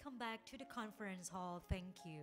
come back to the conference hall. Thank you.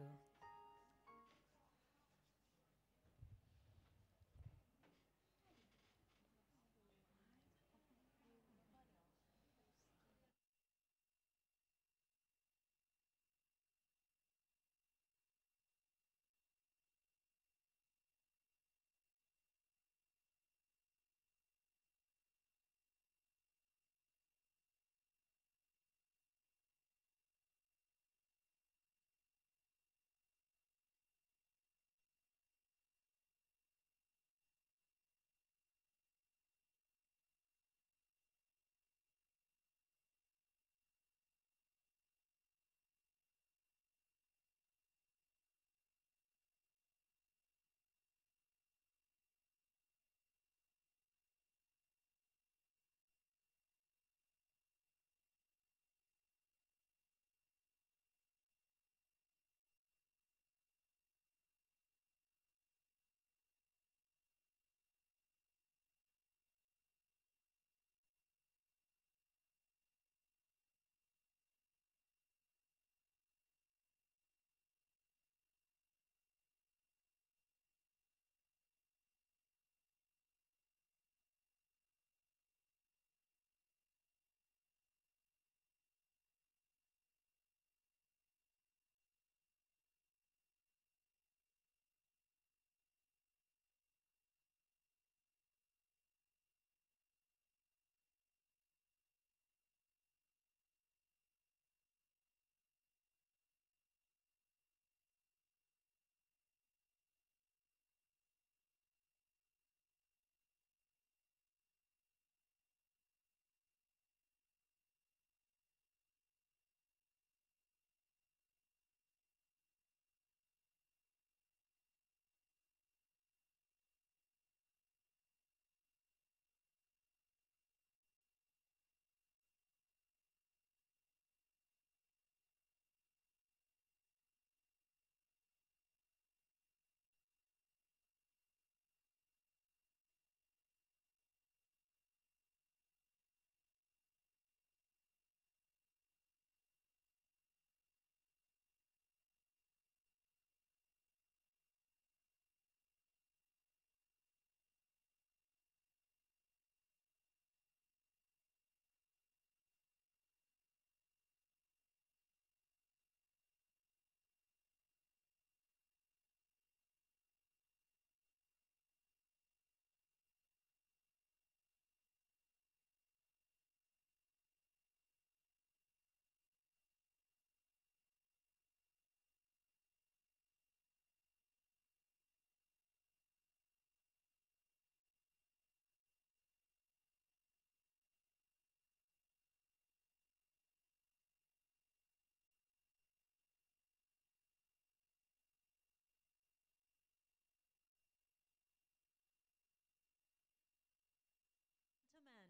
Gentlemen,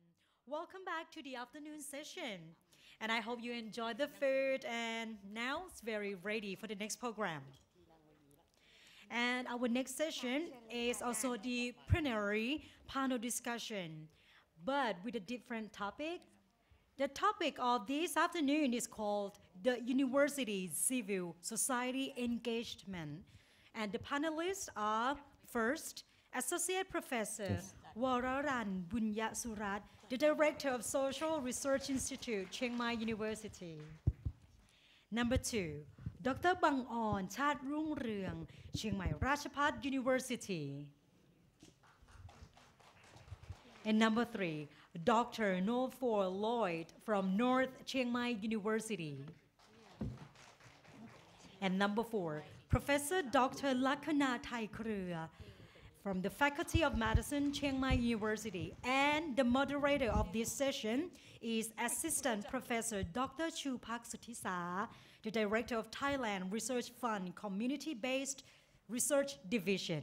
welcome back to the afternoon session. And I hope you enjoyed the food and now it's very ready for the next program. And our next session is also the plenary panel discussion, but with a different topic. The topic of this afternoon is called the University Civil Society Engagement. And the panelists are first, Associate Professor Wararan Bunya Surat, the Director of Social Research Institute, Chiang Mai University. Number two, Dr. Bang On Chat Rung Reung, Chiang Mai Ratchapat University. And number three, Dr. Nofor Lloyd from North Chiang Mai University. And number four, Professor Dr. Lakana Thai Krua from the Faculty of Medicine, Chiang Mai University. And the moderator of this session is Assistant Professor Dr. Chu Pak Sutisa, the Director of Thailand Research Fund Community-Based Research Division.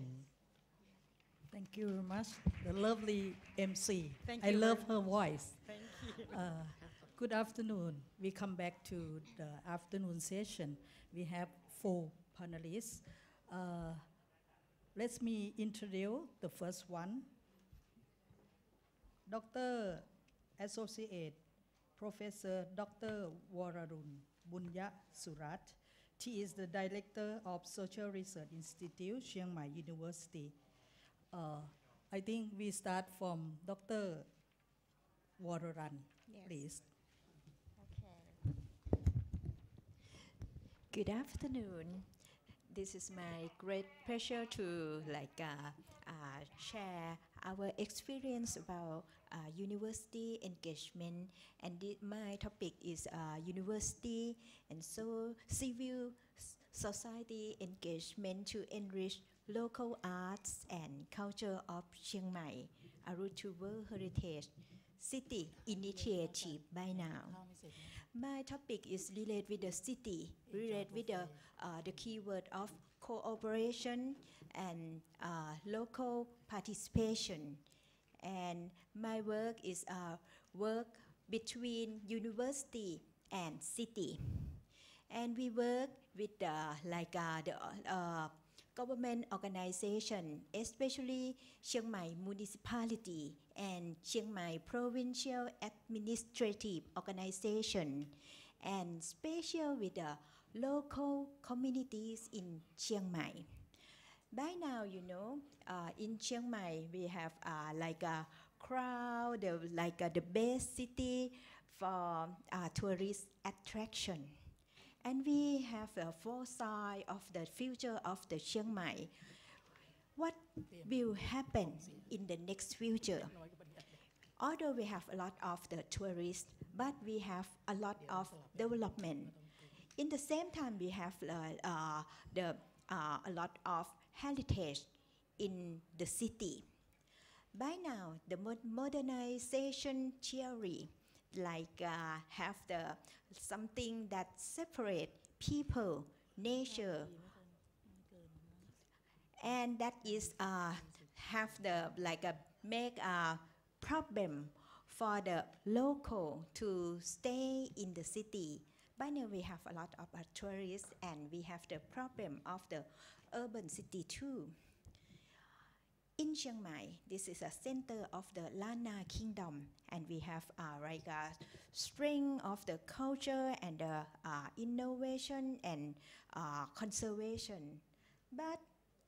Thank you very much. The lovely MC. Thank I you love very her voice. Thank you. Good afternoon. We come back to the afternoon session. We have 4 panelists. Let me introduce the first one. Dr. Associate Professor Dr. Wararun Bunya Surat. He is the Director of Social Research Institute, Chiang Mai University. I think we start from Dr. Wararan, Yes. please. Okay. Good afternoon. This is my great pleasure to share our experience about university engagement, and my topic is university and so civil society engagement to enrich local arts and culture of Chiang Mai, a route to World Heritage City initiative by now. My topic is related with the city, related with the keyword of cooperation and local participation. And my work is work between university and city. And we work with the government organization, especially Chiang Mai Municipality and Chiang Mai Provincial Administrative Organization, and special with the local communities in Chiang Mai. By now, in Chiang Mai, we have a crowd, the best city for tourist attraction. And we have a foresight of the future of the Chiang Mai. What will happen in the next future? Although we have a lot of the tourists, but we have a lot of development. In the same time, we have a lot of heritage in the city. By now, the modernization theory have something that separate people, nature, and that is make a problem for the local to stay in the city. By now we have a lot of tourists, and we have the problem of the urban city too. In Chiang Mai, this is a center of the Lana Kingdom, and we have a string of the culture and the innovation and conservation. But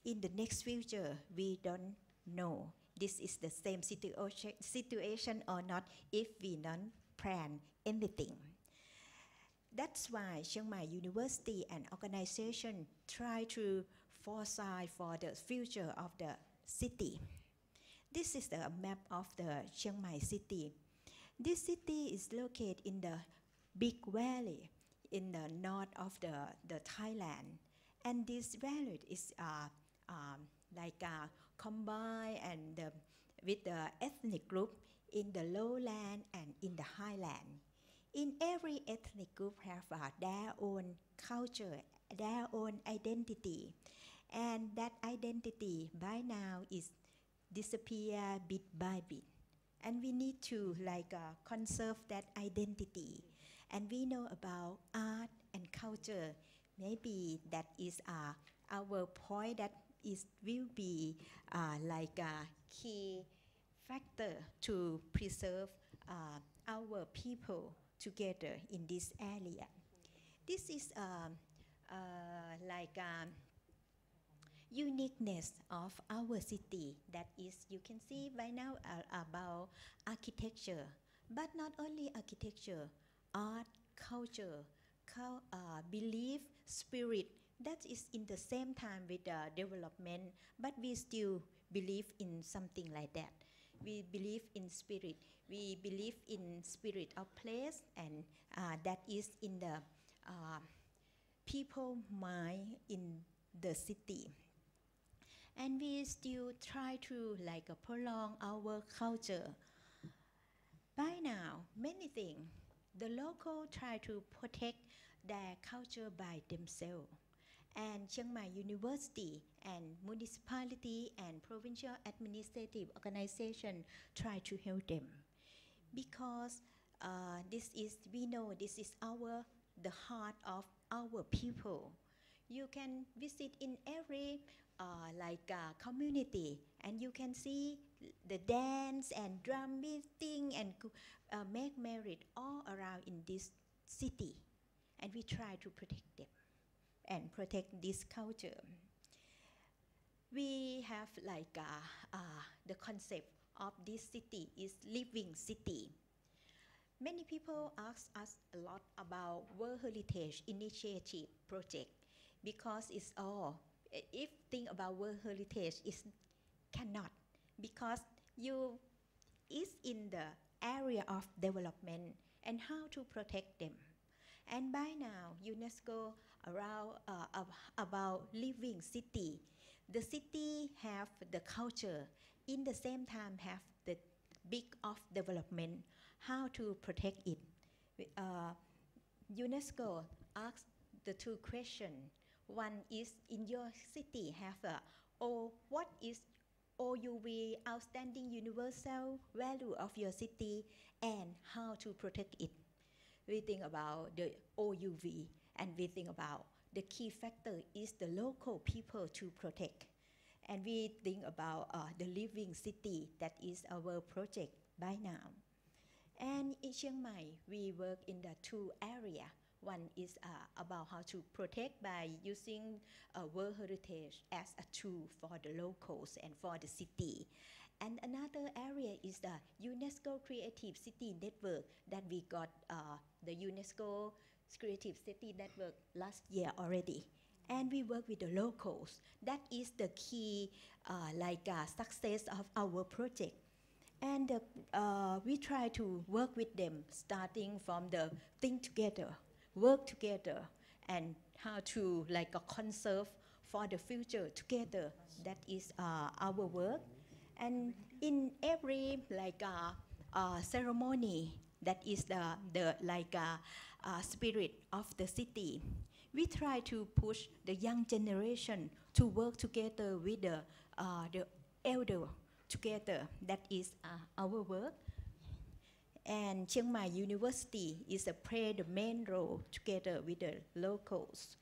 in the next future, we don't know this is the same situation or not if we don't plan anything. That's why Chiang Mai University and organization try to foresight for the future of the city. This is the map of the Chiang Mai city. This city is located in the big valley in the north of the Thailand. And this valley is combined and with the ethnic group in the lowland and in the highland. In every ethnic group have their own culture, their own identity. And that identity by now is disappear bit by bit. And we need to conserve that identity. And we know about art and culture. Maybe that is our point that will be a key factor to preserve our people together in this area. This is uniqueness of our city. That is, you can see by now about architecture, but not only architecture, art, culture, belief, spirit. That is in the same time with development, but we still believe in something like that. We believe in spirit. We believe in spirit of place, and that is in the people mind in the city. And we still try to prolong our culture. By now, many things, the local try to protect their culture by themselves. And Chiang Mai University and municipality and provincial administrative organization try to help them. Because we know this is the heart of our people. You can visit in every community, and you can see the dance and drum beating and make merit all around in this city. and we try to protect them and protect this culture. We have like the concept of this city is living city. Many people ask us a lot about World Heritage Initiative project because it's all, if think about World Heritage, it cannot because you is in the area of development and how to protect them. And by now, UNESCO around about living city. The city have the culture, in the same time have the big of development, how to protect it. UNESCO asked the two questions. One is, in your city have what is OUV, outstanding universal value of your city, and how to protect it. We think about the OUV, and we think about the key factor is the local people to protect. And we think about the living city, that is our project by now. And in Chiang Mai, we work in the two areas. One is about how to protect by using World Heritage as a tool for the locals and for the city. And another area is the UNESCO Creative City Network that we got the UNESCO Creative City Network last year already. And we work with the locals. That is the key success of our project. And we try to work with them starting from the think together, work together, and how to conserve for the future together. That is our work. And in every ceremony, that is the spirit of the city, we try to push the young generation to work together with the elder together. That is our work. And Chiang Mai University is play the main role together with the locals.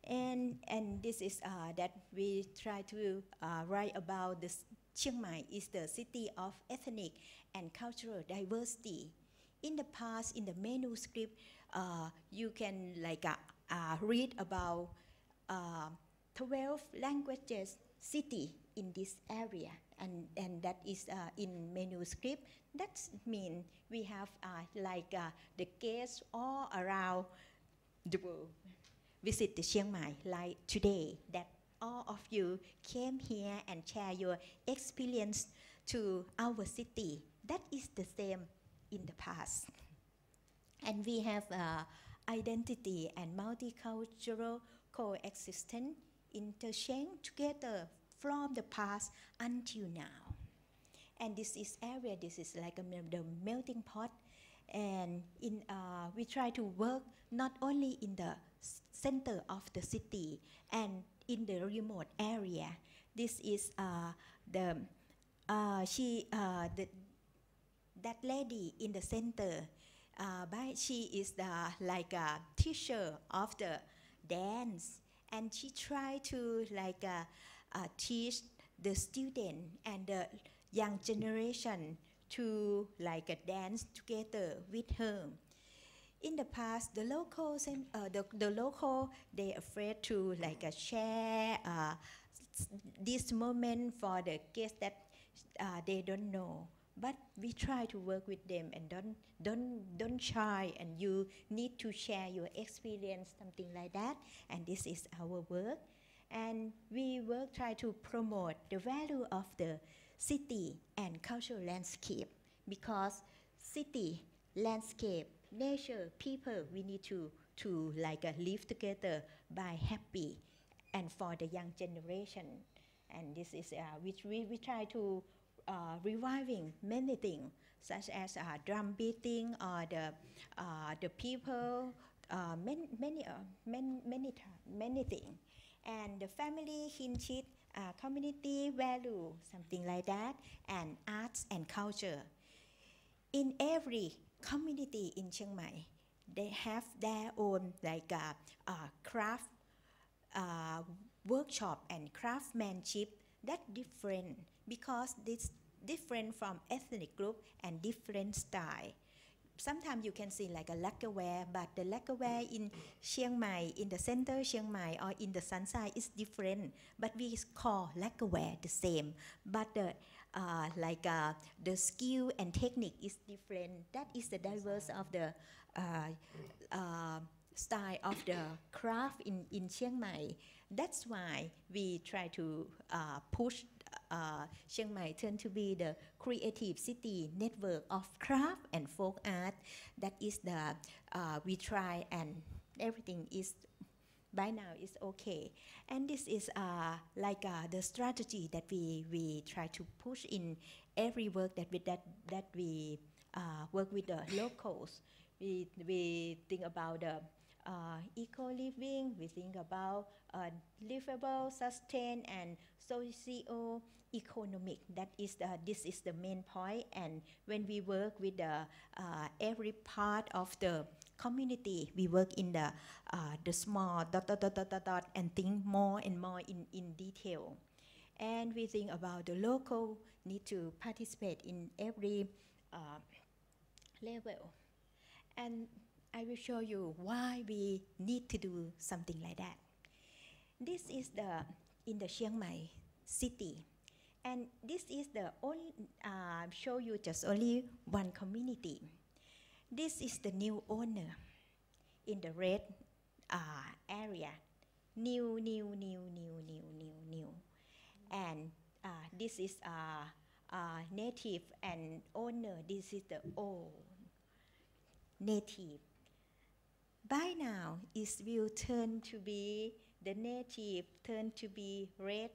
And this is that we try to write about this. Chiang Mai is the city of ethnic and cultural diversity. In the past, in the manuscript, you can read about 12 languages city in this area, and that is in manuscript. That means we have the guests all around the world visit the Chiang Mai like today, that all of you came here and share your experience to our city. That is the same in the past. And we have identity and multicultural coexistence interchange together from the past until now. And this is area, this is like the melting pot. And we try to work not only in the center of the city and in the remote area. This is that lady in the center. She is the teacher of the dance, and she tried to teach the student and the young generation to dance together with her. In the past, the locals and the local, they afraid to share this moment for the guests that they don't know. But we try to work with them and don't shy, and you need to share your experience, something like that. And this is our work. And we try to promote the value of the city and cultural landscape, because city, landscape, nature, people, we need to live together by happy and for the young generation. And this is which we try to reviving many things, such as drum beating or the people, many things, and the family kinship, community value, something like that, and arts and culture. In every community in Chiang Mai, they have their own craft workshop and craftsmanship that different, because this different from ethnic group and different style. sometimes you can see like a lacquerware, but the lacquerware in Chiang Mai, in the center Chiang Mai or in the Sunside is different. But we call lacquerware the same. But the skill and technique is different. That is the diverse of the style of the craft in Chiang Mai. That's why we try to push Chiang Mai turn to be the creative city network of craft and folk art. That is the we try, and everything is by now is okay. And this is the strategy that we try to push in every work that we work with the locals. We think about the eco living. We think about livable, sustain, and socio-economic. This is the main point. And when we work with every part of the community, we work in the small and think more and more in detail. And we think about the local need to participate in every level. And I will show you why we need to do something like that. This is in the Chiang Mai city. And this is the only, show you just only one community. This is the new owner in the red area. New. And this is native and owner. This is the old native. By now, it will turn to be the native, turn to be red.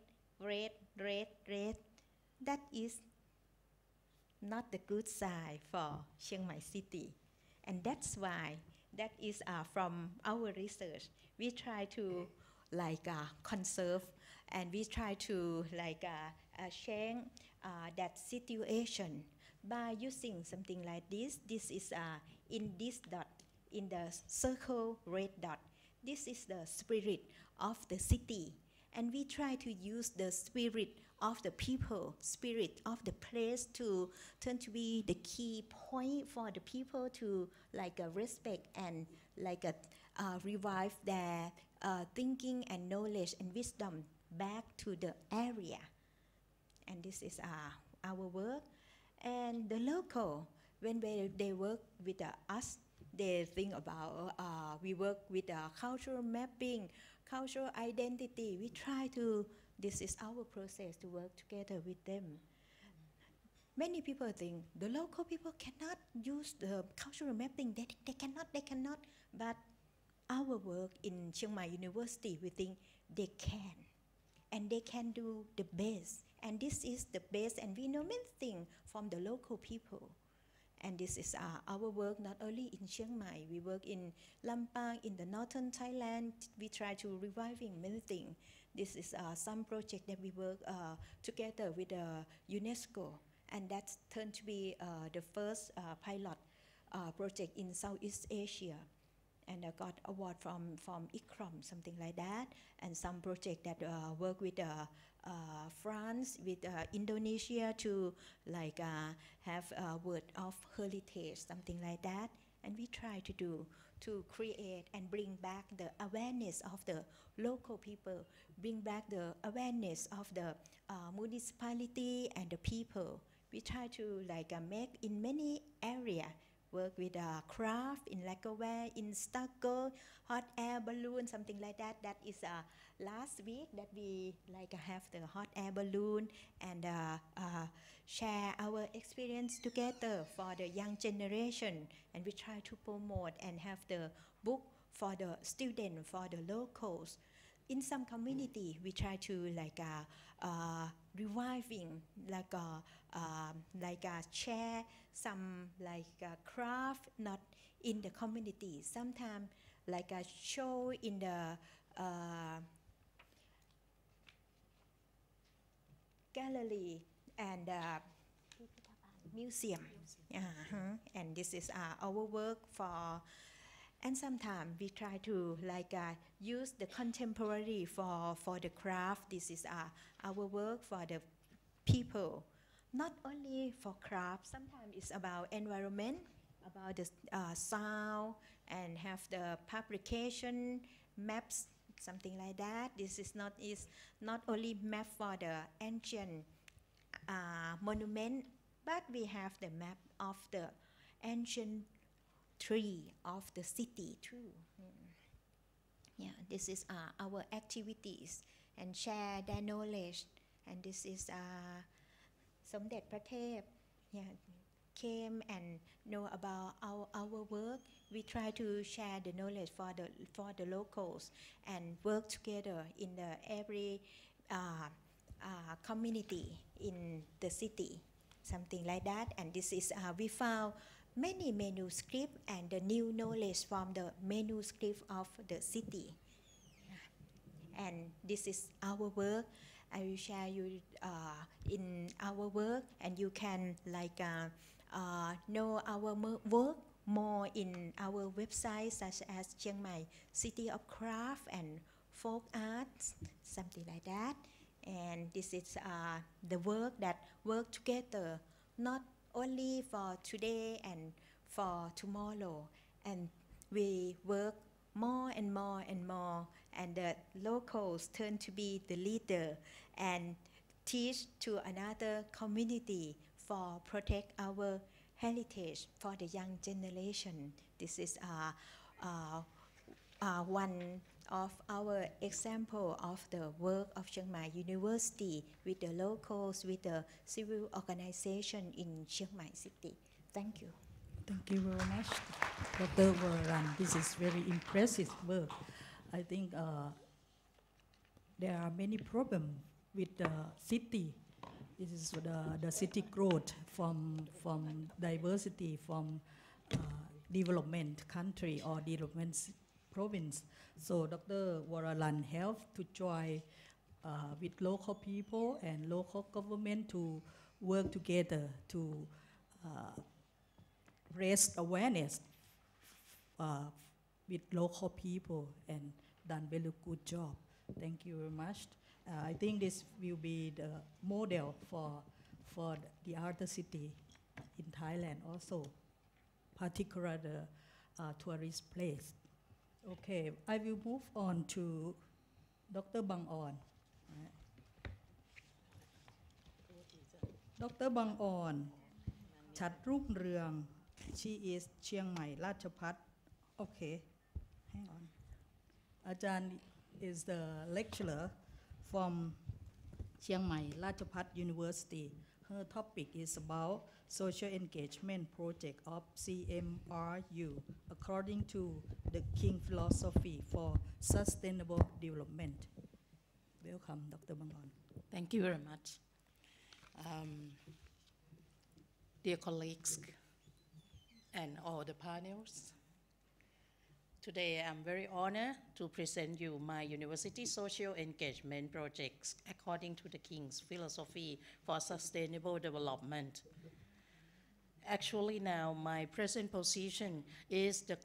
That is not the good side for Chiang Mai city. And that's why, that is from our research. We try to conserve, and we try to change that situation by using something like this. This is in this dot, in the circle red dot. This is the spirit of the city. And we try to use the spirit of the people, spirit of the place to turn to be the key point for the people to respect and revive their thinking and knowledge and wisdom back to the area. And this is our work. And the local, when they work with us, they think about, we work with cultural mapping, cultural identity. We try to, this is our process to work together with them. Many people think the local people cannot use the cultural mapping. They cannot. But our work in Chiang Mai University, we think they can. And they can do the best. And this is the best. And we know many things from the local people. And this is our work not only in Chiang Mai. We work in Lampang, in the northern Thailand. We try to reviving many things. This is some project that we work together with UNESCO. And that's turned to be the first pilot project in Southeast Asia. And I got award from ICROM, something like that. And some project that work with France, with Indonesia to have a word of heritage, something like that. And we try to create and bring back the awareness of the local people, bring back the awareness of the municipality and the people. We try to make in many areas, work with craft, in lacquerware, in stucco, hot air balloon, something like that. That is last week that we have the hot air balloon and share our experience together for the young generation. And we try to promote and have the book for the students, for the locals. In some community, we try to reviving, share some craft not in the community. Sometimes a show in the gallery and museum. And this is our work for. And sometimes we try to use the contemporary for the craft. This is our work for the people. Not only for craft, sometimes it's about environment. about the sound and have the publication maps, something like that. This is not only map for the ancient monument, but we have the map of the ancient tree of the city too. Yeah, this is our activities and share their knowledge. And this is Somdet Pratep. Yeah, came and know about our work. We try to share the knowledge for the locals and work together in every community in the city, something like that. And this is we found many manuscripts and the new knowledge from the manuscript of the city. And this is our work. I will share you in our work, and you can know our work more in our website, such as Chiang Mai City of Craft and Folk Arts, something like that. And this is the work that work together, not only for today and for tomorrow. And we work more and more and more, and the locals turn to be the leader and teach to another community for protect our heritage for the young generation. This is one of our example of the work of Chiang Mai University with the locals, with the civil organization in Chiang Mai City. Thank you. Thank you very much, Dr. Vararan. This is very impressive work. I think there are many problems with the city. This is the city growth from diversity, from development country or development province. So Dr. Vararan helped to join with local people and local government to work together to raise awareness with local people and done very good job. Thank you very much. I think this will be the model for the other city in Thailand also, particularly the tourist place. Okay, I will move on to Dr. Bang On. Dr. Bang On, Chat Rup Reung. She is Chiang Mai Ratchapat. Okay, hang on. Ajahn is the lecturer from Chiang Mai Ratchapat University. Her topic is about social engagement project of CMRU according to the King philosophy for sustainable development. Welcome, Dr. Bang On. Thank you very much. Dear colleagues and all the panels, today I'm very honored to present you my university social engagement projects according to the King's philosophy for sustainable development. Actually now my present position is the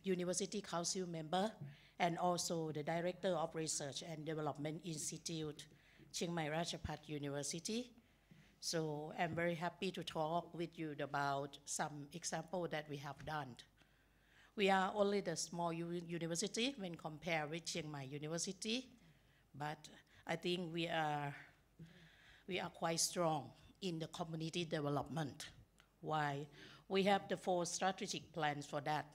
University Council member and also the Director of Research and Development Institute, Chiang Mai Ratchapat University. So I'm very happy to talk with you about some example that we have done. We are only the small university when compared with Chiang Mai University, but I think we are quite strong in the community development. Why? We have the 4 strategic plans for that.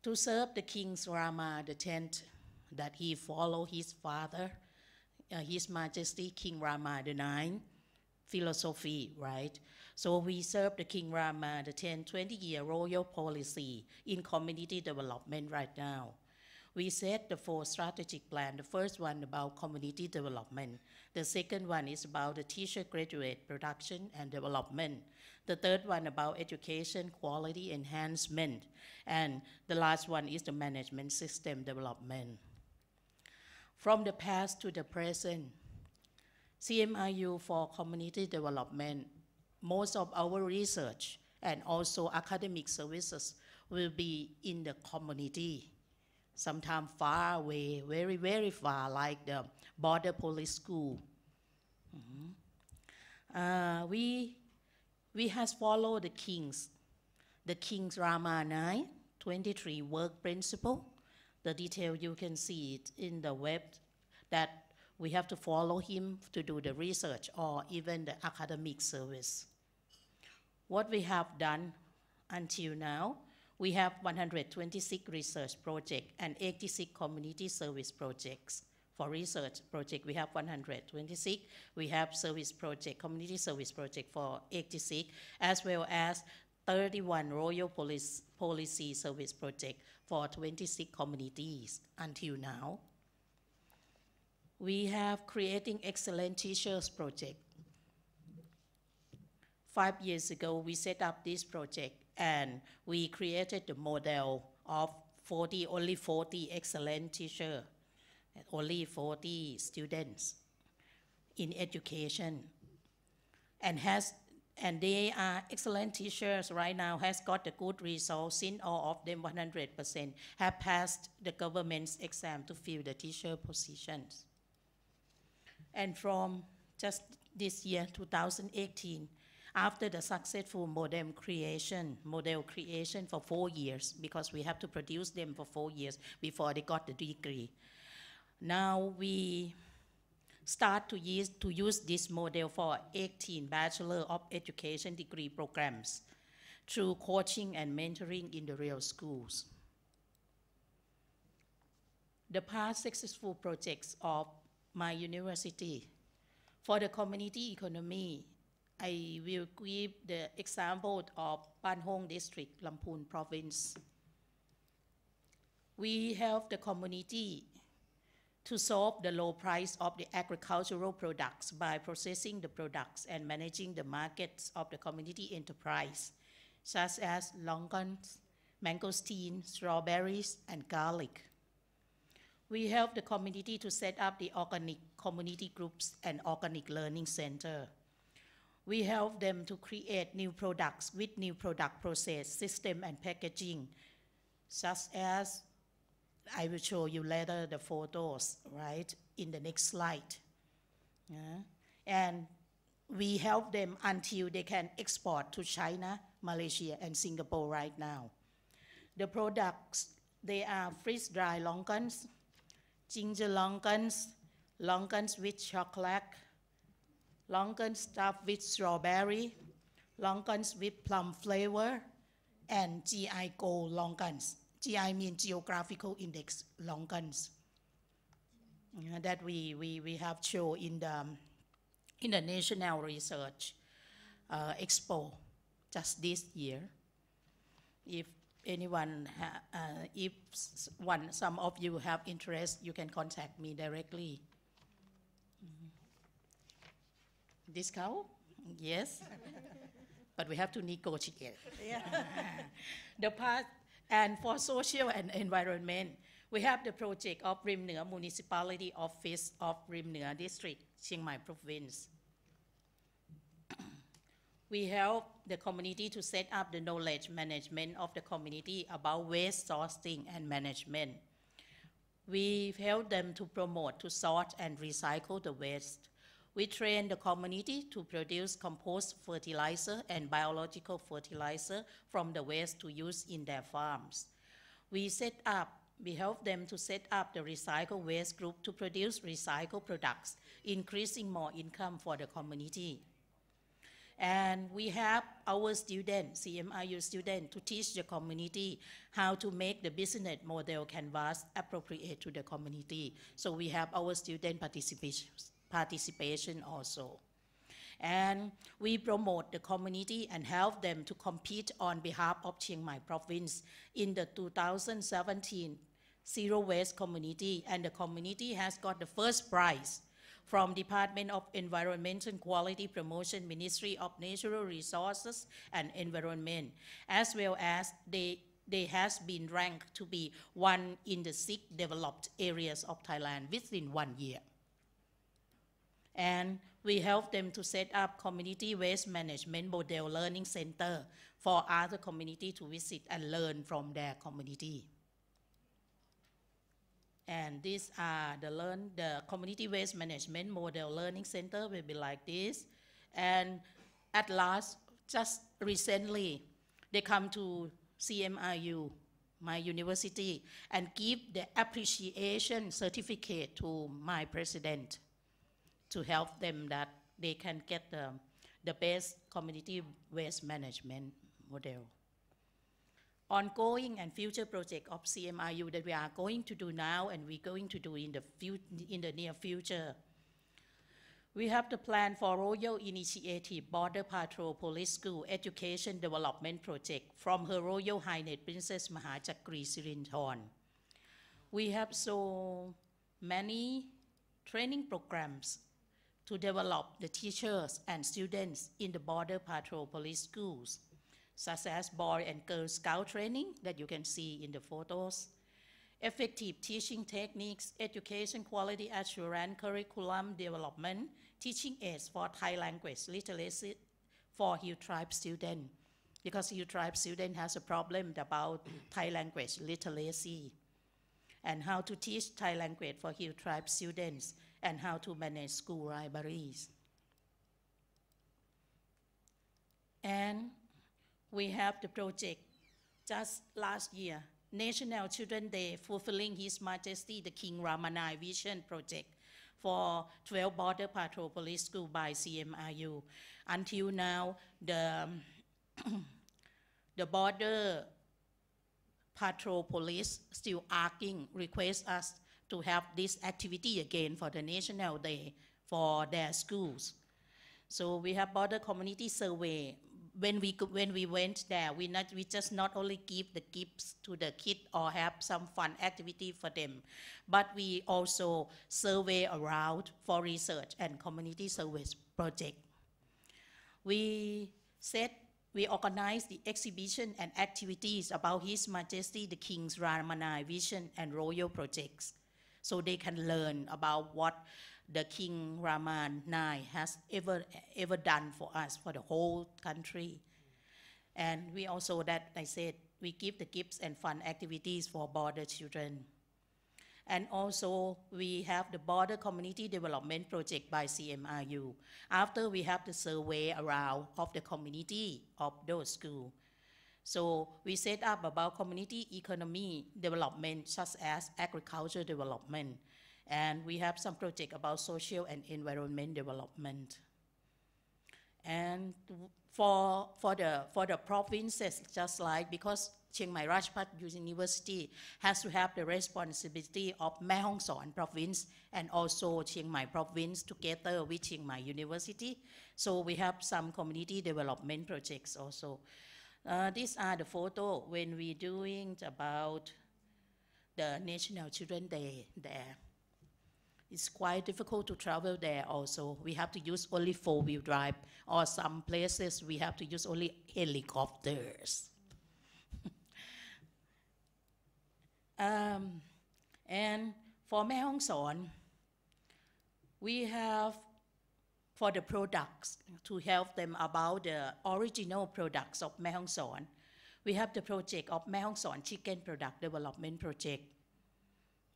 To serve the King Rama X, that he followed his father, His Majesty King Rama IX philosophy, right? So we serve the King Rama X 20-year royal policy in community development right now. We set the 4 strategic plan. The first one about community development. The second one is about the teacher graduate production and development. The third one about education quality enhancement. And the last one is the management system development. From the past to the present, CMIU for community development, most of our research and also academic services will be in the community. Sometimes far away, very, very far, like the border police school. We We has followed the King's Rama 9, 23 work principle. The detail you can see it in the web that we have to follow him to do the research or even the academic service. What we have done until now, we have 126 research projects and 86 community service projects. For research project, we have 126. We have service project, community service project for 86, as well as 31 royal policy service project for 26 communities until now. We have creating excellent teachers project. 5 years ago, we set up this project and we created the model of only 40 excellent teachers, only 40 students in education, and they are excellent teachers right now, has got a good result since all of them 100% have passed the government's exam to fill the teacher positions. And from just this year, 2018, after the successful model creation for 4 years, because we have to produce them for 4 years before they got the degree. Now we start to use this model for 18 Bachelor of Education degree programs through coaching and mentoring in the real schools. The past successful projects of my university. For the community economy, I will give the example of Ban Hong District, Lamphun Province. We help the community to solve the low price of the agricultural products by processing the products and managing the markets of the community enterprise, such as longans, mangosteen, strawberries, and garlic. We help the community to set up the organic community groups and organic learning center. We help them to create new products with new product process, system, and packaging, such as, I will show you later the photos, right, in the next slide. And we help them until they can export to China, Malaysia, and Singapore right now. The products, they are freeze-dried longans, ginger longans, longans with chocolate, longans stuffed with strawberry, longans with plum flavor, and GI gold longans. GI means geographical index longans that we have shown in the National Research Expo just this year. If anyone, some of you have interest, you can contact me directly. Discount? Yes. But we have to negotiate. Yeah. The part, and for social and environment, we have the project of Rim Nea Municipality Office of Rim Nea District, Chiang Mai Province. We help the community to set up the knowledge management of the community about waste sorting and management. We help them to promote, to sort and recycle the waste. We train the community to produce compost fertilizer and biological fertilizer from the waste to use in their farms. We help them to set up the recycle waste group to produce recycled products, increasing more income for the community. And we have our students, CMIU students, to teach the community how to make the business model canvas appropriate to the community. So we have our student participation also. And we promote the community and help them to compete on behalf of Chiang Mai Province in the 2017 Zero Waste Community, and the community has got the first prize from Department of Environmental Quality Promotion, Ministry of Natural Resources and Environment, as well as they has been ranked to be one in the 6 developed areas of Thailand within 1 year. And we help them to set up community waste management model learning center for other community to visit and learn from their community. And these are the community waste management model learning center will be like this. And at last, just recently, they come to CMRU, my university, and give the appreciation certificate to my president to help them that they can get the best community waste management model. Ongoing and future project of CMRU that we are going to do now and we're going to do in the near future. We have the plan for Royal Initiative Border Patrol Police School Education Development Project from Her Royal Highness Princess Mahachakri Sirinthorn. We have so many training programs to develop the teachers and students in the Border Patrol Police schools, such as Boy and Girl Scout training that you can see in the photos, effective teaching techniques, education quality assurance, curriculum development, teaching aids for Thai language literacy for Hill Tribe students, because Hill Tribe student has a problem about Thai language literacy, and how to teach Thai language for Hill Tribe students, and how to manage school libraries. And we have the project just last year, National Children's Day, fulfilling His Majesty the King Ramanai Vision Project for 12 Border Patrol Police School by CMRU. Until now, the Border Patrol Police still asking, request us to have this activity again for the National Day for their schools. So we have border community survey. When we went there, we just not only give the gifts to the kids or have some fun activity for them, but we also survey around for research and community service project. We organize the exhibition and activities about His Majesty the King's Ramanai Vision and Royal Projects, so they can learn about what the King Ramanai has ever done for us, for the whole country. And we also, that I said, we give the gifts and fun activities for border children. And also, we have the Border Community Development Project by CMRU. After we have the survey around of the community of those schools. So we set up about community economy development, such as agriculture development. And we have some project about social and environment development. And for the provinces, just like, because Chiang Mai Rajpat University has to have the responsibility of Mae Hong Son province and also Chiang Mai province together with Chiang Mai University. So we have some community development projects also. These are the photos when we're doing about the National Children's Day there. It's quite difficult to travel there also. We have to use only four-wheel drive, or some places we have to use only helicopters. And for Mae Hong Son, we have, for the products, to help them about the original products of Mae Hong Son, we have the project of Mae Hong Son Chicken Product Development Project.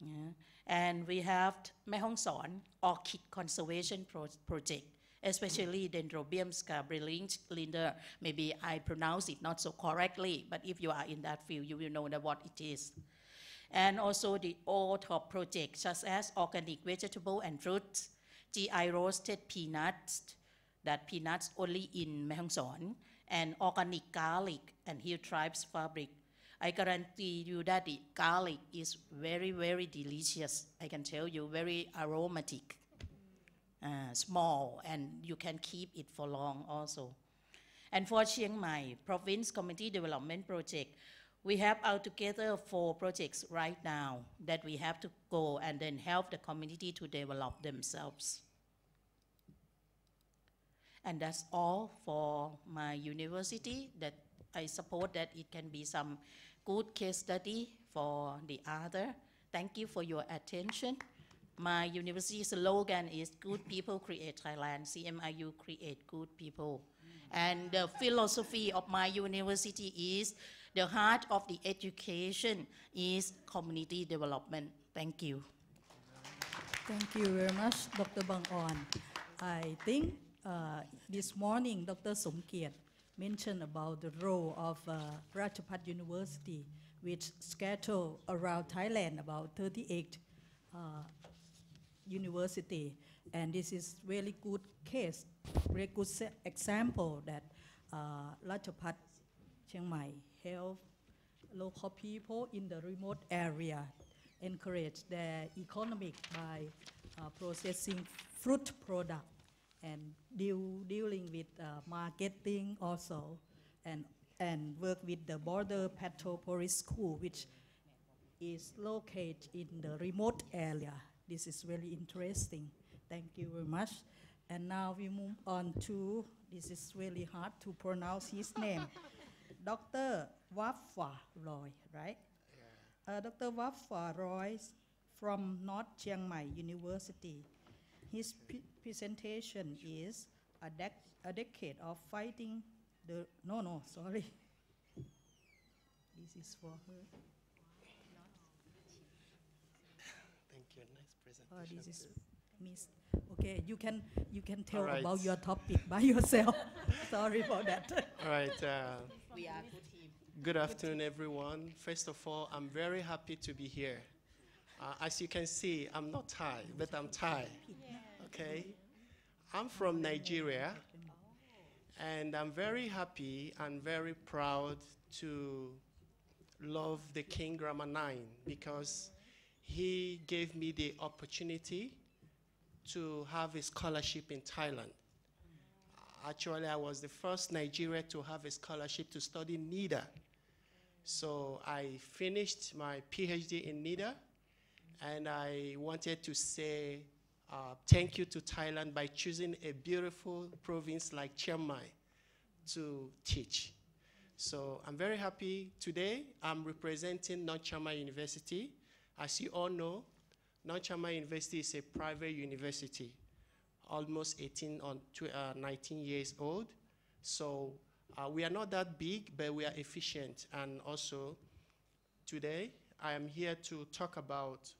Yeah. And we have Mae Hong Son Orchid Conservation Project, especially Dendrobium scabrilinder. Maybe I pronounce it not so correctly, but if you are in that field, you will know what it is. And also the OTOP project, such as organic vegetable and fruits, GI roasted peanuts, that peanuts only in Mae Hong Son, and organic garlic and Hill Tribes fabric. I guarantee you that the garlic is very, very delicious. I can tell you, very aromatic, small, and you can keep it for long also. And for Chiang Mai Province Community Development Project, we have altogether 4 projects right now that we have to go and then help the community to develop themselves. And that's all for my university, that I support that it can be some good case study for the other. Thank you for your attention. My university slogan is good people create Thailand, CMRU create good people. And the philosophy of my university is the heart of the education is community development. Thank you. Thank you very much, Dr. Bang On. I think this morning, Dr. Somkiat mention about the role of Ratchapat University, which scattered around Thailand about 38 university. And this is really good case, very good example that Ratchapat Chiang Mai help local people in the remote area, encourage their economic by processing fruit product and dealing with marketing also, and work with the Border Patrol Police School, which is located in the remote area. This is very interesting. Thank you very much. And now we move on to, this is really hard to pronounce his name, Dr. Wapfa Roy, right? Yeah. Dr. Wapfa Roy from North Chiang Mai University. His presentation is a decade of fighting the, sorry. This is for her. Thank you, nice presentation. This is Miss. Okay, you can tell right. about your topic by yourself. Sorry for that. All right. We are a good team. Good afternoon, everyone. First of all, I'm very happy to be here. As you can see, I'm not Thai, but I'm Thai. Okay. I'm from Nigeria, and I'm very happy and very proud to love the King Rama IX because he gave me the opportunity to have a scholarship in Thailand. Actually, I was the first Nigerian to have a scholarship to study NIDA. So I finished my PhD in NIDA, and I wanted to say thank you to Thailand by choosing a beautiful province like Chiang Mai to teach. So I'm very happy today. I'm representing North Chiang Mai University. As you all know, North Chiang Mai University is a private university, almost 18 or 19 years old. So we are not that big, but we are efficient. And also, today, I am here to talk about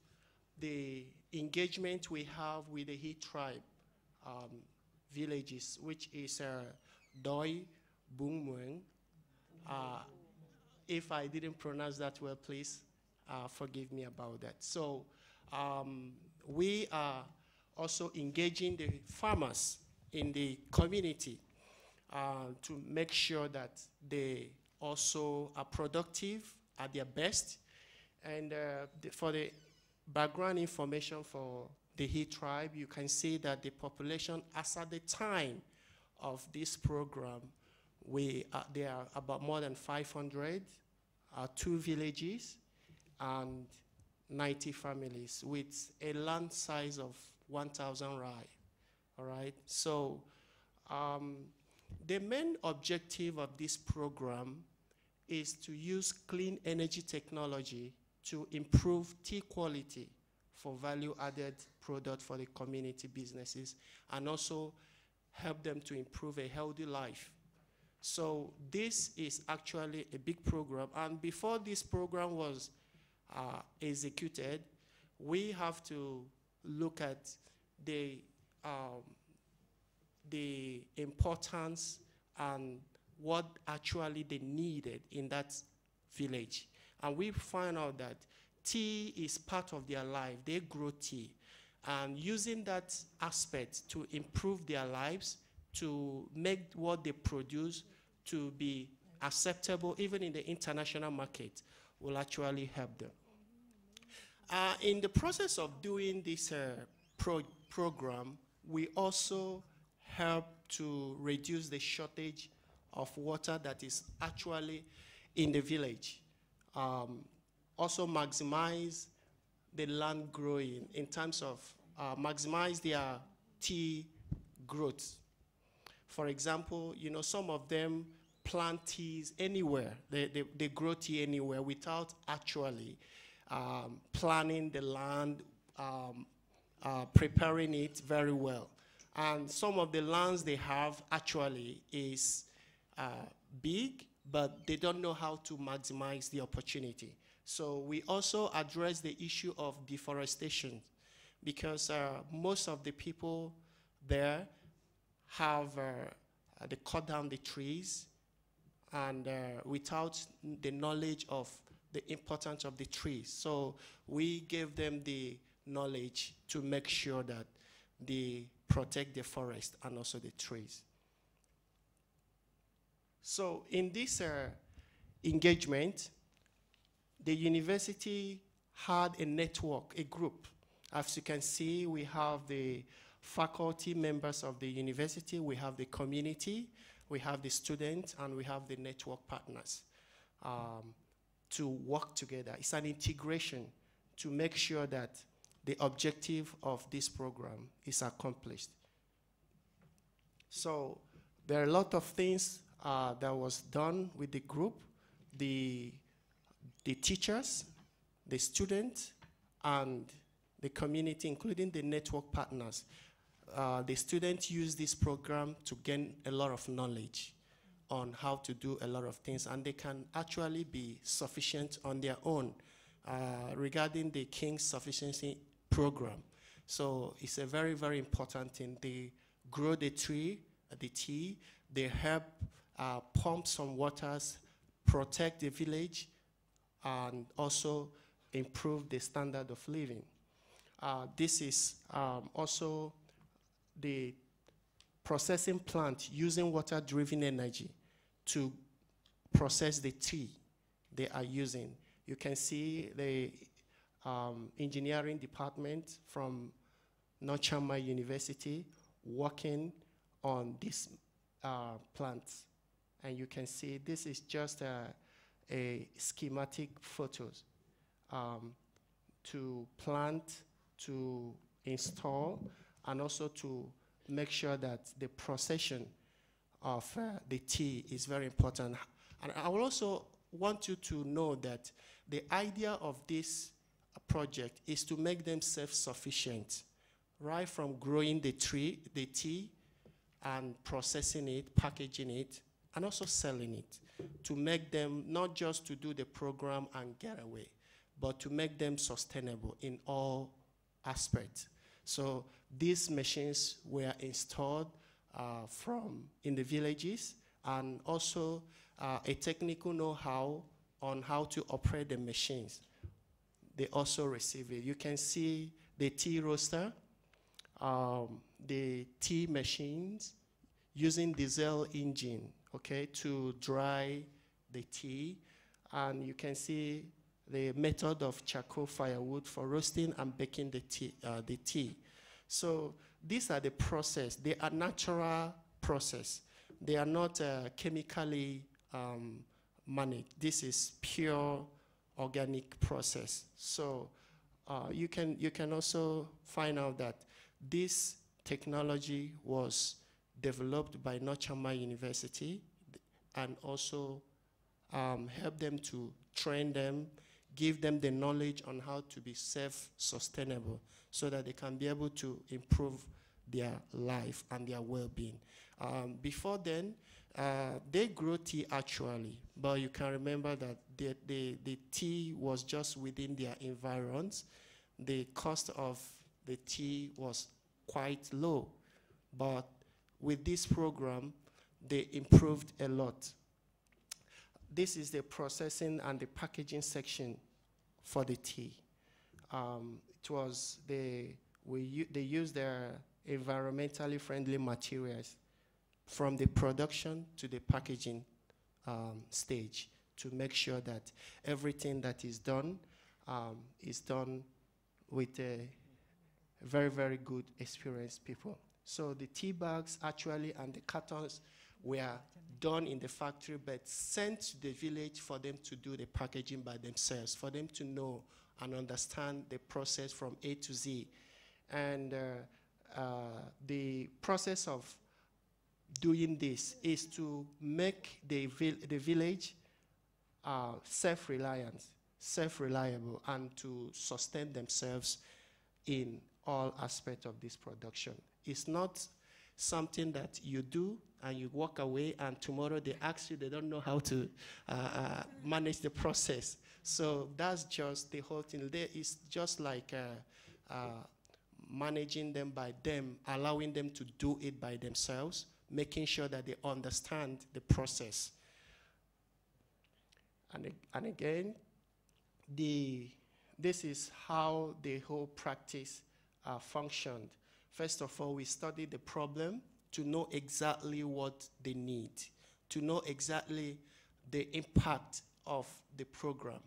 the engagement we have with the He tribe villages, which is Doi Bung Mueng. If I didn't pronounce that well, please forgive me about that. So we are also engaging the farmers in the community to make sure that they also are productive at their best. And for the background information for the He tribe, you can see that the population, as at the time of this program, there are about more than 500, 2 villages, and 90 families with a land size of 1,000 rai. All right. So the main objective of this program is to use clean energy technology to improve tea quality for value-added product for the community businesses, and also help them to improve a healthy life. So this is actually a big program, and before this program was executed, we have to look at the importance and what actually they needed in that village. And we find out that tea is part of their life. They grow tea. And using that aspect to improve their lives, to make what they produce to be acceptable even in the international market, will actually help them. In the process of doing this program, we also help to reduce the shortage of water that is actually in the village. Also maximize the land growing in terms of maximize their tea growth. For example, you know, some of them plant teas anywhere. They grow tea anywhere without actually planning the land, preparing it very well. And some of the lands they have actually is big, but they don't know how to maximize the opportunity. So we also address the issue of deforestation, because most of the people there have they cut down the trees and without the knowledge of the importance of the trees. So we gave them the knowledge to make sure that they protect the forest and also the trees. So in this engagement, the university had a network, a group. As you can see, we have the faculty members of the university, we have the community, we have the students, and we have the network partners to work together. It's an integration to make sure that the objective of this program is accomplished. So there are a lot of things that was done with the group, the teachers, the students, and the community, including the network partners. The students use this program to gain a lot of knowledge on how to do a lot of things, and they can actually be sufficient on their own regarding the King's Sufficiency Program. So it's a very, very important thing. They grow the tea, they help pump some waters, protect the village, and also improve the standard of living. This is also the processing plant using water-driven energy to process the tea they are using. You can see the engineering department from North Chiang Mai University working on this plant. And you can see this is just a schematic photos to plant, to install, and also to make sure that the procession of the tea is very important. And I will also want you to know that the idea of this project is to make them self-sufficient, right from growing the tea, and processing it, packaging it, and also selling it, to make them not just to do the program and get away, but to make them sustainable in all aspects. So these machines were installed in the villages, and also a technical know-how on how to operate the machines. They also receive it. You can see the tea roaster, the tea machines using diesel engine, okay, to dry the tea. And you can see the method of charcoal firewood for roasting and baking the tea. So these are the process. They are natural process. They are not chemically managed. This is pure organic process. So you can also find out that this technology was developed by North Chiang Mai University, and also help them to train them, give them the knowledge on how to be self-sustainable so that they can be able to improve their life and their well-being. Before then, they grow tea actually, but you can remember that the tea was just within their environs. The cost of the tea was quite low, but with this program, they improved a lot. This is the processing and the packaging section for the tea. They use their environmentally friendly materials from the production to the packaging stage to make sure that everything that is done with a very, very good experienced people. So the tea bags actually and the cartons were done in the factory but sent to the village for them to do the packaging by themselves, for them to know and understand the process from A to Z. And the process of doing this is to make the village self-reliable, and to sustain themselves in all aspects of this production. It's not something that you do and you walk away and tomorrow they ask you, they don't know how to manage the process. So that's just the whole thing. It's just like managing them by them, allowing them to do it by themselves, making sure that they understand the process. And again, this is how the whole practice functioned. First of all, we studied the problem to know exactly what they need, to know exactly the impact of the program.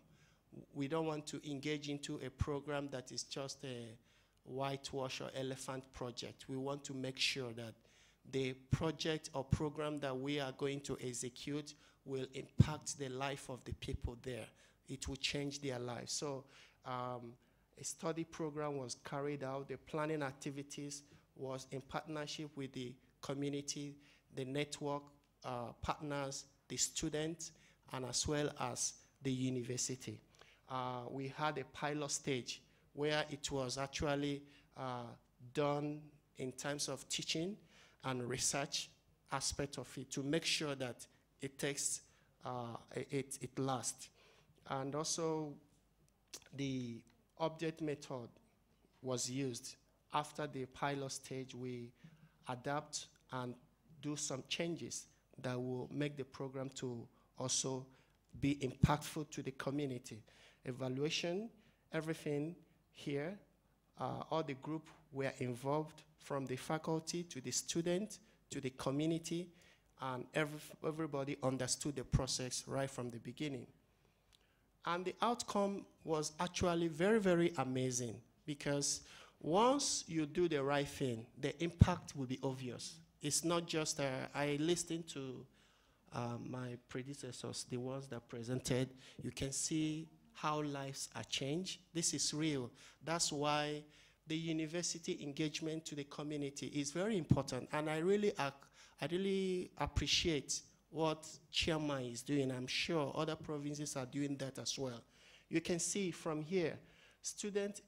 We don't want to engage into a program that is just a whitewash or elephant project. We want to make sure that the project or program that we are going to execute will impact the life of the people there. It will change their lives. So a study program was carried out. The planning activities was in partnership with the community, the network partners, the students, and as well as the university. We had a pilot stage where it was actually done in terms of teaching and research aspect of it to make sure that it takes, it lasts. And also the object method was used. After the pilot stage, we adapt and do some changes that will make the program to also be impactful to the community. Evaluation, everything here, all the group were involved, from the faculty to the student to the community, and everybody understood the process right from the beginning. And the outcome was actually very, very amazing, because once you do the right thing, the impact will be obvious. It's not just, I listened to my predecessors, the ones that presented. You can see how lives are changed. This is real. That's why the university engagement to the community is very important. And I really appreciate what Chairman is doing. I'm sure other provinces are doing that as well. You can see from here, students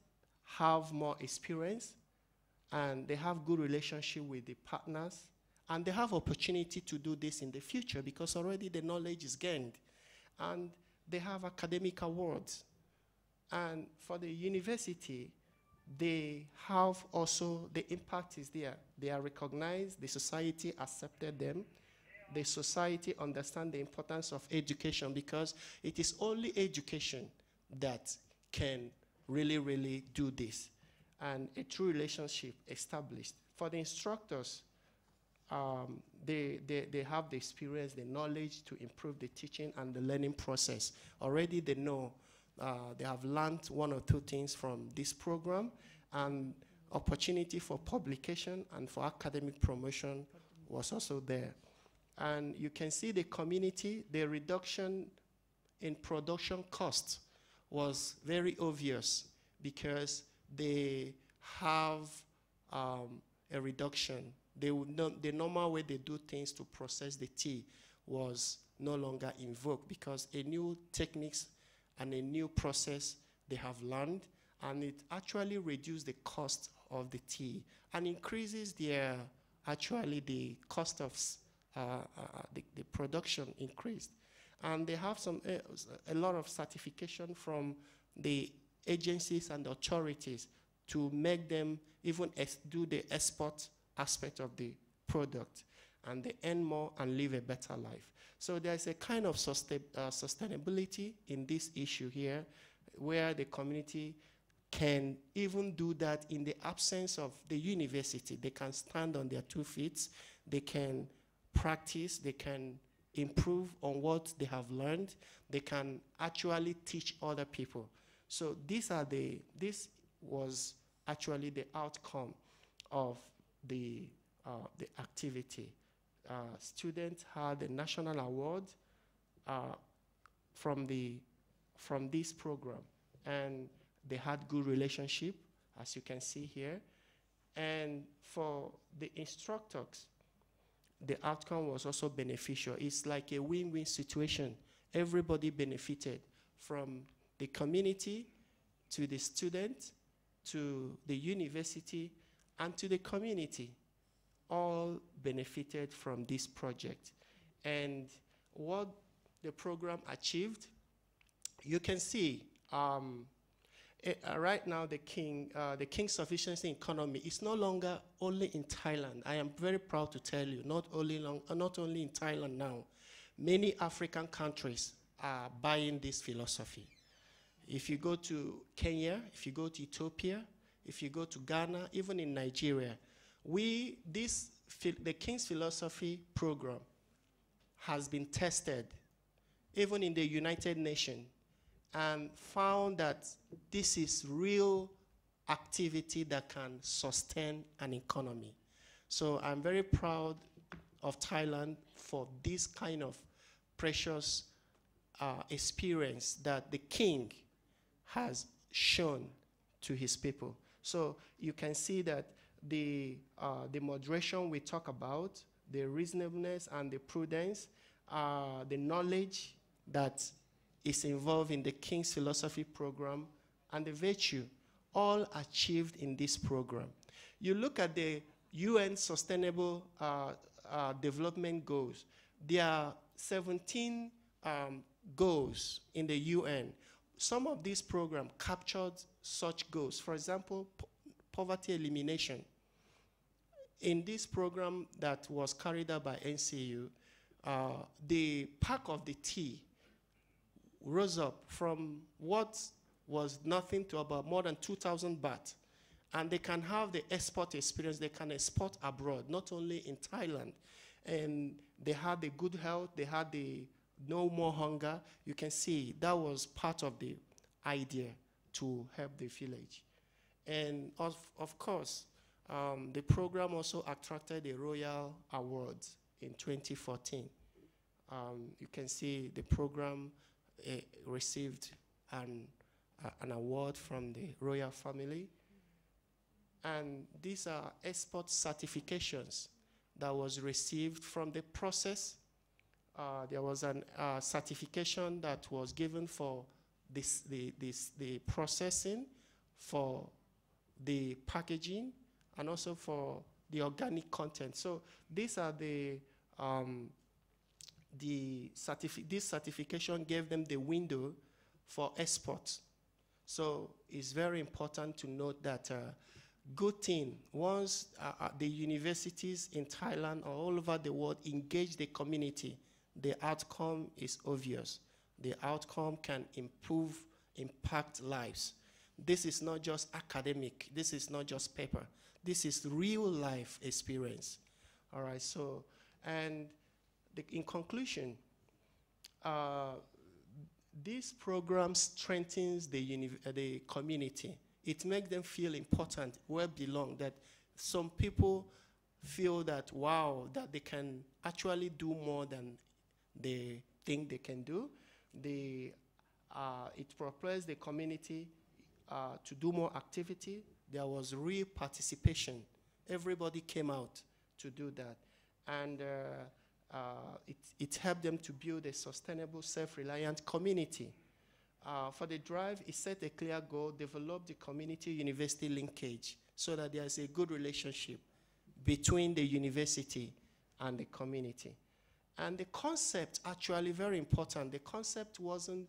have more experience, and they have good relationship with the partners, and they have opportunity to do this in the future because already the knowledge is gained. And they have academic awards. And for the university, they have also, the impact is there. They are recognized, the society accepted them. The society understands the importance of education, because it is only education that can really, really do this. And a true relationship established. For the instructors, they have the experience, the knowledge to improve the teaching and the learning process. Already they know, they have learned one or two things from this program, and opportunity for publication and for academic promotion was also there. And you can see the community, the reduction in production costs was very obvious, because they have a reduction. The normal way they do things to process the tea was no longer invoked, because a new techniques and a new process they have learned, and it actually reduced the cost of the tea and increases their, actually the cost of the production increased. And they have a lot of certification from the agencies and authorities to make them even do the export aspect of the product, and they earn more and live a better life. So there's a kind of sustainability in this issue here, where the community can even do that in the absence of the university. They can stand on their 2 feet, they can practice, they can improve on what they have learned, they can actually teach other people. So this was actually the outcome of the activity. Students had a national award from this program, and they had good relationship, as you can see here. And for the instructors, the outcome was also beneficial. It's like a win-win situation. Everybody benefited, from the community to the student to the university and to the community. All benefited from this project. And what the program achieved, you can see right now the King Sufficiency Economy is no longer only in Thailand. I am very proud to tell you, not only in Thailand now. Many African countries are buying this philosophy. If you go to Kenya, if you go to Ethiopia, if you go to Ghana, even in Nigeria, the King's Philosophy program has been tested, even in the United Nations, and found that this is real activity that can sustain an economy. So I'm very proud of Thailand for this kind of precious experience that the king has shown to his people. So you can see that the moderation we talk about, the reasonableness and the prudence, the knowledge that is involved in the King's Philosophy program, and the virtue, all achieved in this program. You look at the UN Sustainable Development Goals. There are 17 goals in the UN. Some of these programs captured such goals. For example, poverty elimination. In this program that was carried out by NCU, the pack of the tea rose up from what was nothing to about more than 2,000 baht. And they can have the export experience. They can export abroad, not only in Thailand. And they had the good health. They had the no more hunger. You can see that was part of the idea to help the village. And of course, the program also attracted a Royal Award in 2014. You can see the program received an award from the royal family. And these are export certifications that was received from the process. There was a certification that was given for the processing, for the packaging, and also for the organic content. So these are this certification gave them the window for export. So it's very important to note that good thing, once the universities in Thailand or all over the world engage the community, the outcome is obvious. The outcome can impact lives. This is not just academic. This is not just paper. This is real life experience. All right, so, and in conclusion, this program strengthens the community. It makes them feel important, where belong, that some people feel that, wow, that they can actually do more than they think they can do. It propels the community to do more activity. There was real participation. Everybody came out to do that. And it helped them to build a sustainable, self-reliant community. For the drive, it set a clear goal, develop the community-university linkage so that there's a good relationship between the university and the community. And the concept, actually very important, the concept wasn't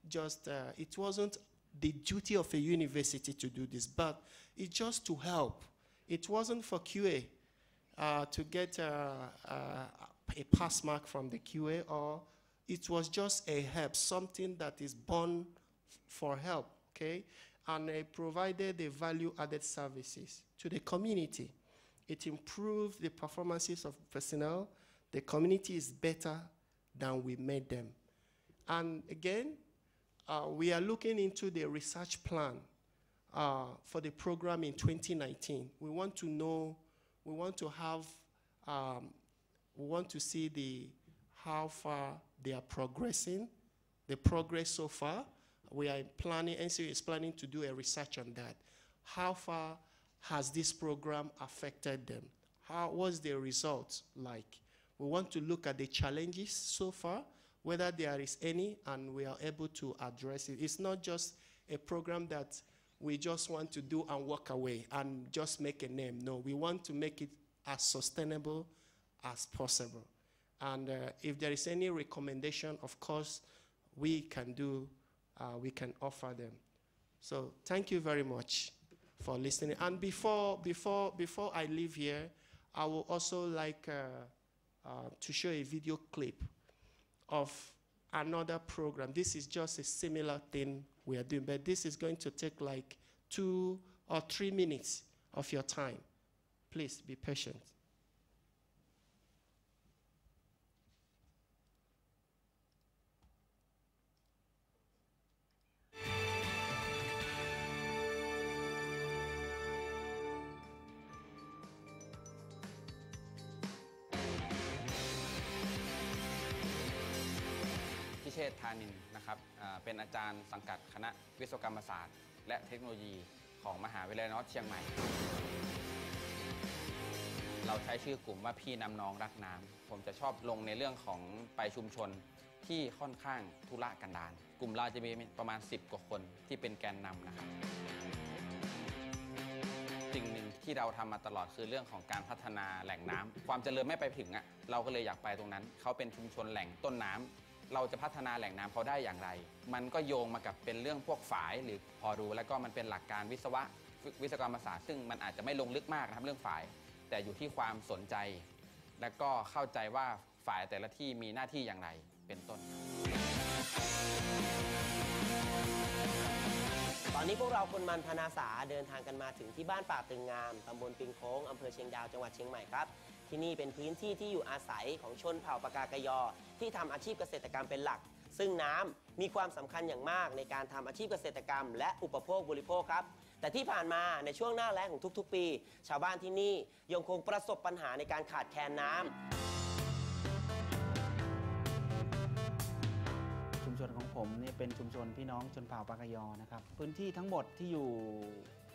just, it wasn't the duty of a university to do this, but it's just to help. It wasn't for QA to get a pass mark from the QA, or it was just a help, something that is born for help, okay? And it provided the value-added services to the community. It improved the performances of personnel. The community is better than we made them. And again, we are looking into the research plan for the program in 2019. We want to know, we want to have, we want to see how far they are progressing, the progress so far. We are planning, NCU is planning to do a research on that. How far has this program affected them? What's the results like? We want to look at the challenges so far, whether there is any, and we are able to address it. It's not just a program that we just want to do and walk away and just make a name. No, we want to make it as sustainable as possible. And if there is any recommendation, of course, we can offer them. So thank you very much for listening. And before I leave here, I would also like to show a video clip of another program. This is just a similar thing we are doing, but this is going to take like 2 or 3 minutes of your time. Please be patient.พิเชษฐ์ ธานินทร์นะครับเป็นอาจารย์สังกัดคณะวิศวกรรมศาสตร์และเทคโนโลยีของมหาวิทยาลัยนอร์ทเชียงใหม่ เราใช้ชื่อกลุ่มว่าพี่น้ำน้องรักน้ำผมจะชอบลงในเรื่องของไปชุมชนที่ค่อนข้างทุรกันดารกลุ่มเราจะมีประมาณ10 กว่าคนที่เป็นแกนนำนะครับสิ่งหนึ่งที่เราทำมาตลอดคือเรื่องของการพัฒนาแหล่งน้ำความเจริญไม่ไปถึงเราก็เลยอยากไปตรงนั้นเขาเป็นชุมชนแหล่งต้นน้ำเราจะพัฒนาแหล่งน้ำเขาได้อย่างไรมันก็โยงมากับเป็นเรื่องพวกฝายหรือพอรู้แล้วก็มันเป็นหลักการวิศวกรรมศาสตร์ซึ่งมันอาจจะไม่ลงลึกมากนะครับเรื่องฝายแต่อยู่ที่ความสนใจและก็เข้าใจว่าฝ่ายแต่ละที่มีหน้าที่อย่างไรเป็นต้น ตอนนี้พวกเราคนมันพนาสาเดินทางกันมาถึงที่บ้านป่าตึงงามตำบลปิงโค้งอำเภอเชียงดาวจังหวัดเชียงใหม่ครับที่นี่เป็นพื้นที่ที่อยู่อาศัยของชนเผ่าปากากยอที่ทำอาชีพเกษตรกรรมเป็นหลักซึ่งน้ำมีความสำคัญอย่างมากในการทำอาชีพเกษตรกรรมและอุปโภคบริโภคครับแต่ที่ผ่านมาในช่วงหน้าแล้งของทุกๆปีชาวบ้านที่นี่ยังคงประสบปัญหาในการขาดแคลนน้ำชุมชนของผมนี่เป็นชุมชนพี่น้องชนเผ่าปากยอนะครับพื้นที่ทั้งหมดที่อยู่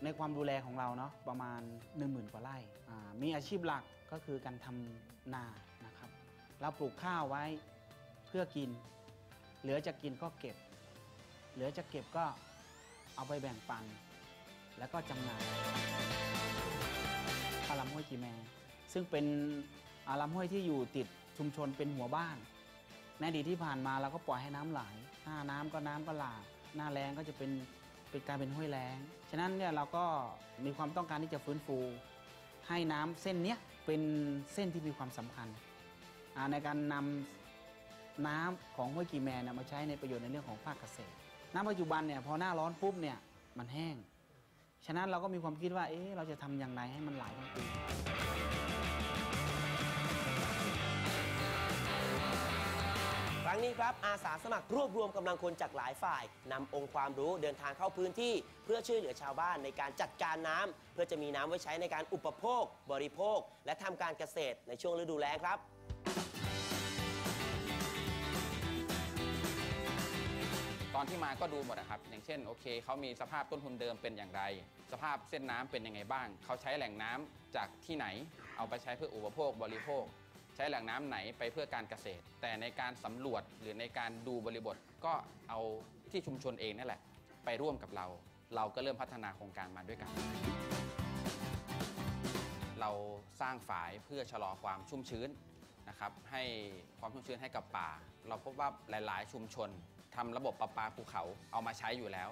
ในความดูแลของเราเนาะประมาณ 10,000 กว่าไร่มีอาชีพหลักก็คือการทำนานะครับเราปลูกข้าวไว้เพื่อกินเหลือจะกินก็เก็บเหลือจะเก็บก็เอาไปแบ่งปันแล้วก็จำหน่ายลำห้วยกีแมซึ่งเป็นลำห้วยที่อยู่ติดชุมชนเป็นหัวบ้านในอดีตที่ผ่านมาเราก็ปล่อยให้น้ำไหลหน้าน้ำก็หลากหน้าแล้งก็จะเป็นการเป็นห้วยแล้งฉะนั้นเนี่ยเราก็มีความต้องการที่จะฟื้นฟูให้น้ำเส้นนี้เป็นเส้นที่มีความสำคัญในการนำน้ำของห้วยกีแมมาใช้ในประโยชน์ในเรื่องของภาคเกษตรณปัจจุบันเนี่ยพอหน้าร้อนปุ๊บเนี่ยมันแห้งฉะนั้นเราก็มีความคิดว่าเราจะทำอย่างไรให้มันไหลทั้งปีครั้งนี้ครับอาสาสมัครรวบรวมกำลังคนจากหลายฝ่ายนำองค์ความรู้เดินทางเข้าพื้นที่เพื่อช่วยเหลือชาวบ้านในการจัดการน้ำเพื่อจะมีน้ำไว้ใช้ในการอุปโภคบริโภคและทำการเกษตรในช่วงฤดูแล้งครับตอนที่มาก็ดูหมดนะครับอย่างเช่นโอเคเขามีสภาพต้นทุนเดิมเป็นอย่างไรสภาพเส้นน้ำเป็นยังไงบ้างเขาใช้แหล่งน้ำจากที่ไหนเอาไปใช้เพื่ออุปโภคบริโภคใช้แหล่งน้ำไหนไปเพื่อการเกษตรแต่ในการสำรวจหรือในการดูบริบทก็เอาที่ชุมชนเองนั่นแหละไปร่วมกับเราก็เริ่มพัฒนาโครงการมาด้วยกันเราสร้างฝายเพื่อชะลอความชุ่มชื้นนะครับให้ความชุ่มชื้นให้กับป่าเราพบว่าหลายๆชุมชนทำระบบประปาภูเขาเอามาใช้อยู่แล้ว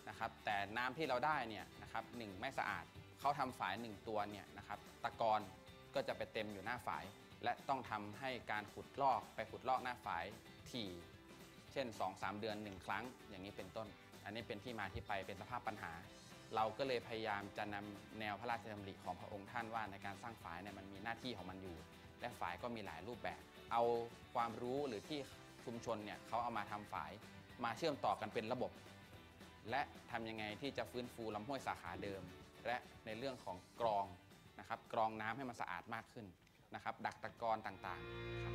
นะครับแต่น้ำที่เราได้เนี่ยนะครับ1ไม่สะอาดเขาทำฝาย1ตัวเนี่ยนะครับตะกอนก็จะไปเต็มอยู่หน้าฝายและต้องทำให้การขุดลอกหน้าฝายถี่เช่น 2-3 เดือน1ครั้งอย่างนี้เป็นต้นอันนี้เป็นที่มาที่ไปเป็นสภาพปัญหาเราก็เลยพยายามจะนำแนวพระราชดำริของพระองค์ท่านว่าในการสร้างฝายเนี่ยมันมีหน้าที่ของมันอยู่และฝายก็มีหลายรูปแบบเอาความรู้หรือที่ชุมชนเนี่ยเขาเอามาทำฝายมาเชื่อมต่อกันเป็นระบบและทำยังไงที่จะฟื้นฟูลำห้วยสาขาเดิมและในเรื่องของกรองนะครับกรองน้ำให้มันสะอาดมากขึ้นนะครับดักตะกอนต่างๆครับ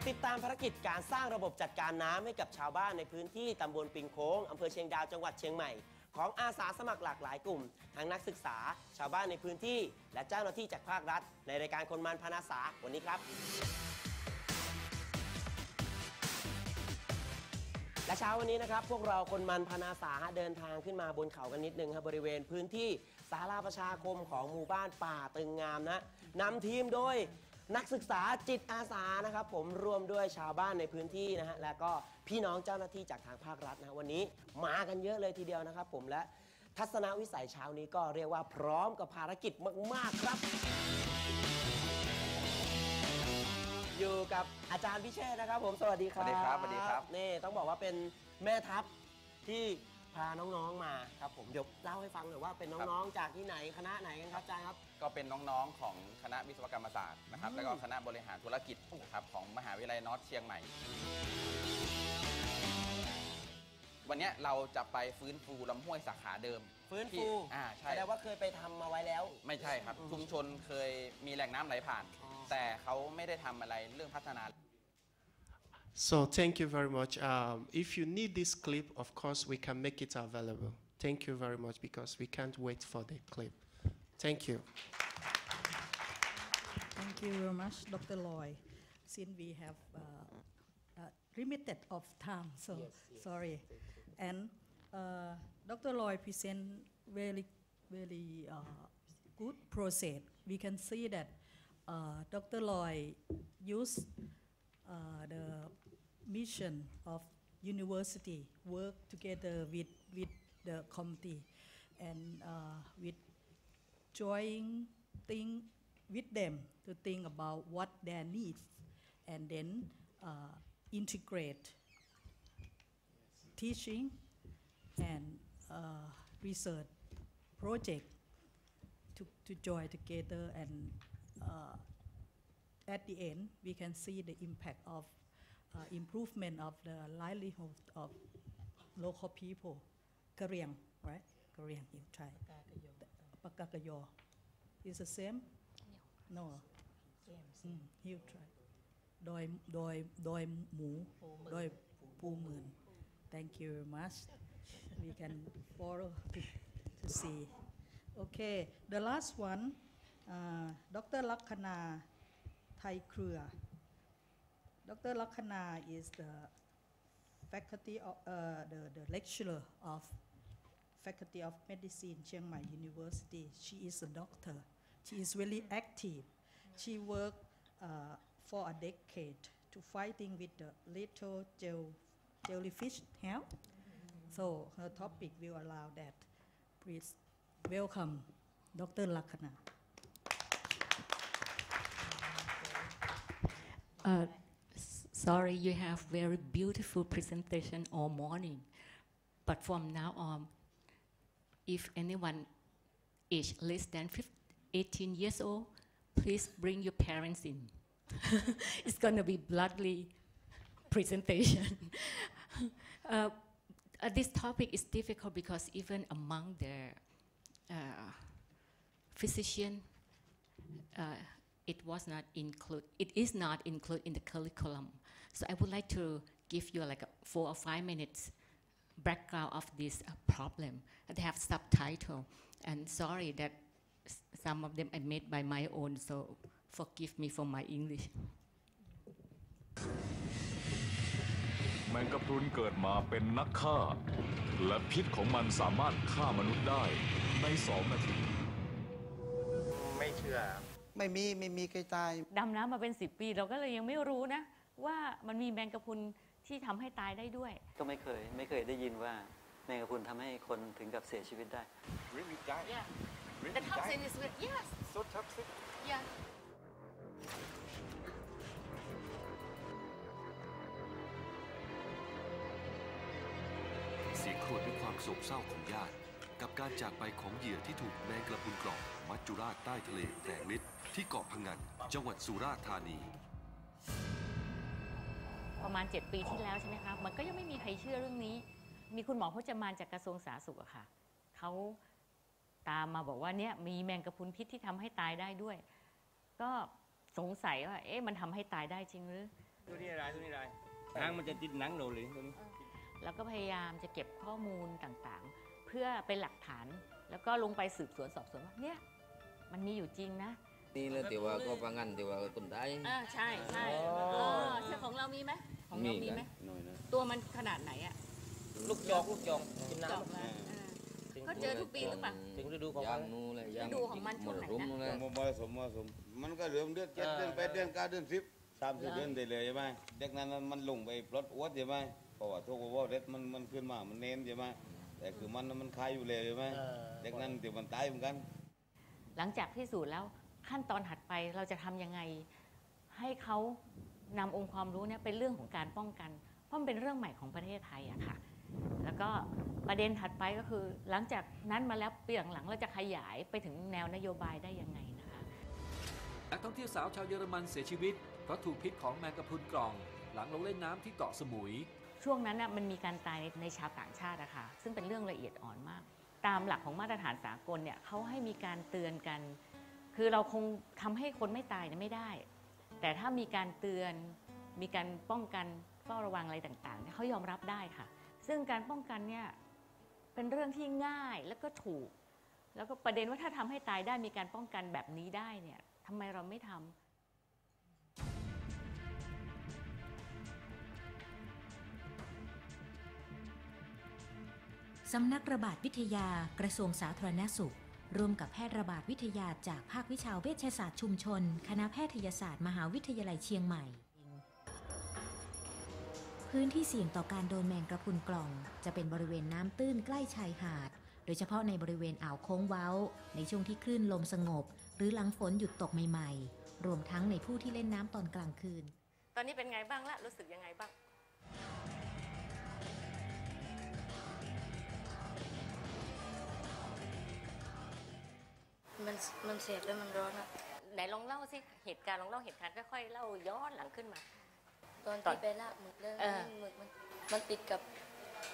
ติดตามภารกิจการสร้างระบบจัดการน้ำให้กับชาวบ้านในพื้นที่ตำบลปิงโค้งอำเภอเชียงดาวจังหวัดเชียงใหม่ของอาสาสมัครหลากหลายกลุ่มทั้งนักศึกษาชาวบ้านในพื้นที่และเจ้าหน้าที่จากภาครัฐในรายการคนมันพนาสาวันนี้ครับและเช้าวันนี้นะครับพวกเราคนมันพนาสาเดินทางขึ้นมาบนเขากันนิดนึงครับบริเวณพื้นที่ศาลาประชาคมของหมู่บ้านป่าตึงงามนะนำทีมโดยนักศึกษาจิตอาสานะครับผมร่วมด้วยชาวบ้านในพื้นที่นะฮะและก็พี่น้องเจ้าหน้าที่จากทางภาครัฐนะวันนี้มากันเยอะเลยทีเดียวนะครับผมและทัศนวิสัยเช้านี้ก็เรียกว่าพร้อมกับภารกิจมากๆครับ อยู่กับอาจารย์พิเชษนะครับผมสวัสดีครับ สวัสดีครับสวัสดีครับ นี่ต้องบอกว่าเป็นแม่ทัพที่พาน้องๆมาครับผมเดี๋ยวเล่าให้ฟังหน่อยว่าเป็นน้องๆจากที่ไหนคณะไหนกันครับอาจารย์ครับ ก็เป็นน้องๆของคณะวิศวกรรมศาสตร์นะครับแล้วก็คณะบริหารธุรกิจนะครับของมหาวิทยาลัยนอร์ทเชียงใหม่ วันนี้เราจะไปฟื้นฟูลำห้วยสาขาเดิม ฟื้นฟู ใช่ แสดงว่าเคยไปทำมาไว้แล้ว ไม่ใช่ครับชุมชนเคยมีแหล่งน้ำไหลผ่าน แต่เขาไม่ได้ทำอะไรเรื่องพัฒนา So thank you very much. If you need this clip, of course, we can make it available. Thank you very much because we can't wait for the clip. Thank you. Thank you very much, Dr. Loy. Since we have limited of time, so sorry. And Dr. Loy present very good process. We can see that Dr. Loy used the mission of university work together with the committee and with joining thing with them to think about what their needs and then integrate teaching and research project to join together and at the end we can see the impact of improvement of the livelihood of local people. Korean, right? Korean, you try. Pakakayo. Is the same? No. You try. Doi mu. Doi pu mun. Thank you very much. We can follow to see. Okay, the last one, Dr. Lakhana Thai Kruya. Dr. Lakhana is the faculty of the lecturer of Faculty of Medicine, Chiang Mai University. She is a doctor. She is really active. She worked for a decade to fighting with the little jellyfish health. So her topic will allow that. Please welcome Dr. Lakhana. Sorry, you have very beautiful presentation all morning. But from now on, if anyone age less than 18 years old, please bring your parents in. It's going to be bloody presentation. This topic is difficult because even among the physician, it is not included in the curriculum. So I would like to give you like 4 or 5 minutes background of this problem. They have subtitle, and sorry that some of them I made by my own, so forgive me for my English. แมงกะพรุนเกิดมาเป็นนักฆ่าและพิษของมันสามารถฆ่ามนุษย์ได้ใน2 นาทีไม่เชื่อไม่มีใครตายดำน้ำมาเป็น10 ปีเราก็เลยยังไม่รู้นะว่ามันมีแมงกะพรุนที่ทำให้ตายได้ด้วยก็ไม่เคยได้ยินว่าแมงกะพรุนทำให้คนถึงกับเสียชีวิตได้ Really die? Yeah. Really The toxin is yes. So toxic? Yeah. เสียงครวญด้วยความโศกเศร้าของญาติกับการจากไปของเหยื่อที่ถูกแมงกระพรุนกรอบมัจจุราชใต้ทะเลแผลงฤทธิ์ที่เกาะพะงันจังหวัดสุราษฎร์ธานีประมาณ7 ปีที่แล้วใช่ไหมคะมันก็ยังไม่มีใครเชื่อเรื่องนี้มีคุณหมอพจมานจากกระทรวงสาธารณสุขอะค่ะเขาตามมาบอกว่าเนี่ยมีแมงกะพรุนพิษที่ทำให้ตายได้ด้วยก็สงสัยว่าเอ๊ะมันทำให้ตายได้จริงหรือตัวนี้อะไรหนังมันจะติดหนังโดนเลยตัวนี้แล้วก็พยายามจะเก็บข้อมูลต่างๆเพื่อเป็นหลักฐานแล้วก็ลงไปสืบสวนสอบสวนว่าเนี่ยมันมีอยู่จริงนะนี่เลยแต่ว่าก็ฟังงันแต่ว่าต้นได้ใช่เชื่อของเรามีไหมของเรามีไหมตัวมันขนาดไหนอะลูกจอกกินน้ำก็เจอทุกปีหรือเปล่าถึงฤดูของมันฤดูของมันช่วงไหนนะมสมมันก็เริ่มเดือน7 เดือน8 เดือน 9 เดือน 10 30 เดือนได้เลยใช่ไหมเด็กนั้นมันลงไปปลดอวดใช่ไหมเพราะว่าทุกว่าเด็กมันขึ้นมามันเน้นใช่ไหมแต่คือมันคายอยู่เลยใช่ไหมเด็กนั้นเดี๋ยวมันตายเหมือนกันหลังจากพิสูจน์แล้วขั้นตอนถัดไปเราจะทำยังไงให้เขา นำองค์ความรู้เนี่ยเป็นเรื่องของการป้องกันเพราะมันเป็นเรื่องใหม่ของประเทศไทยอะค่ะแล้วก็ประเด็นถัดไปก็คือหลังจากนั้นมาแล้วปีหลังๆเราจะขยายไปถึงแนวนโยบายได้ยังไงนะคะนักท่องเที่ยวสาวชาวเยอรมันเสียชีวิตเพราะถูกพิษของแมงกะพรุนกล่องหลังลงเล่นน้ำที่เกาะสมุยช่วงนั้นน่ะมันมีการตายในชาวต่างชาติอะค่ะซึ่งเป็นเรื่องละเอียดอ่อนมากตามหลักของมาตรฐานสากลเนี่ยเขาให้มีการเตือนกันคือเราคงทำให้คนไม่ตายเนี่ยไม่ได้แต่ถ้ามีการเตือนมีการป้องกันเฝ้าระวังอะไรต่างๆเขายอมรับได้ค่ะซึ่งการป้องกันเนี่ยเป็นเรื่องที่ง่ายแล้วก็ถูกแล้วก็ประเด็นว่าถ้าทำให้ตายได้มีการป้องกันแบบนี้ได้เนี่ยทำไมเราไม่ทำสำนักระบาดวิทยากระทรวงสาธารณสุขร่วมกับแพทย์ระบาดวิทยาจากภาควิชาเวชศาสตร์ชุมชนคณะแพทยศาสตร์มหาวิทยาลัยเชียงใหม่พื้นที่เสี่ยงต่อการโดนแมงกระพรุนกล่องจะเป็นบริเวณน้ำตื้นใกล้ชายหาดโดยเฉพาะในบริเวณอ่าวโค้งเว้าในช่วงที่คลื่นลมสงบหรือหลังฝนหยุดตกใหม่ๆรวมทั้งในผู้ที่เล่นน้ำตอนกลางคืนตอนนี้เป็นไงบ้างละรู้สึกยังไงบ้างมันเสียบแล้วมันร้อนอะไหนลองเล่าสิเหตุการณ์ลองเล่าเหตุการณ์ค่อยๆเล่าย้อนหลังขึ้นมาตอนที่ไปลากหมึกแล้วหมึกมันติดกับ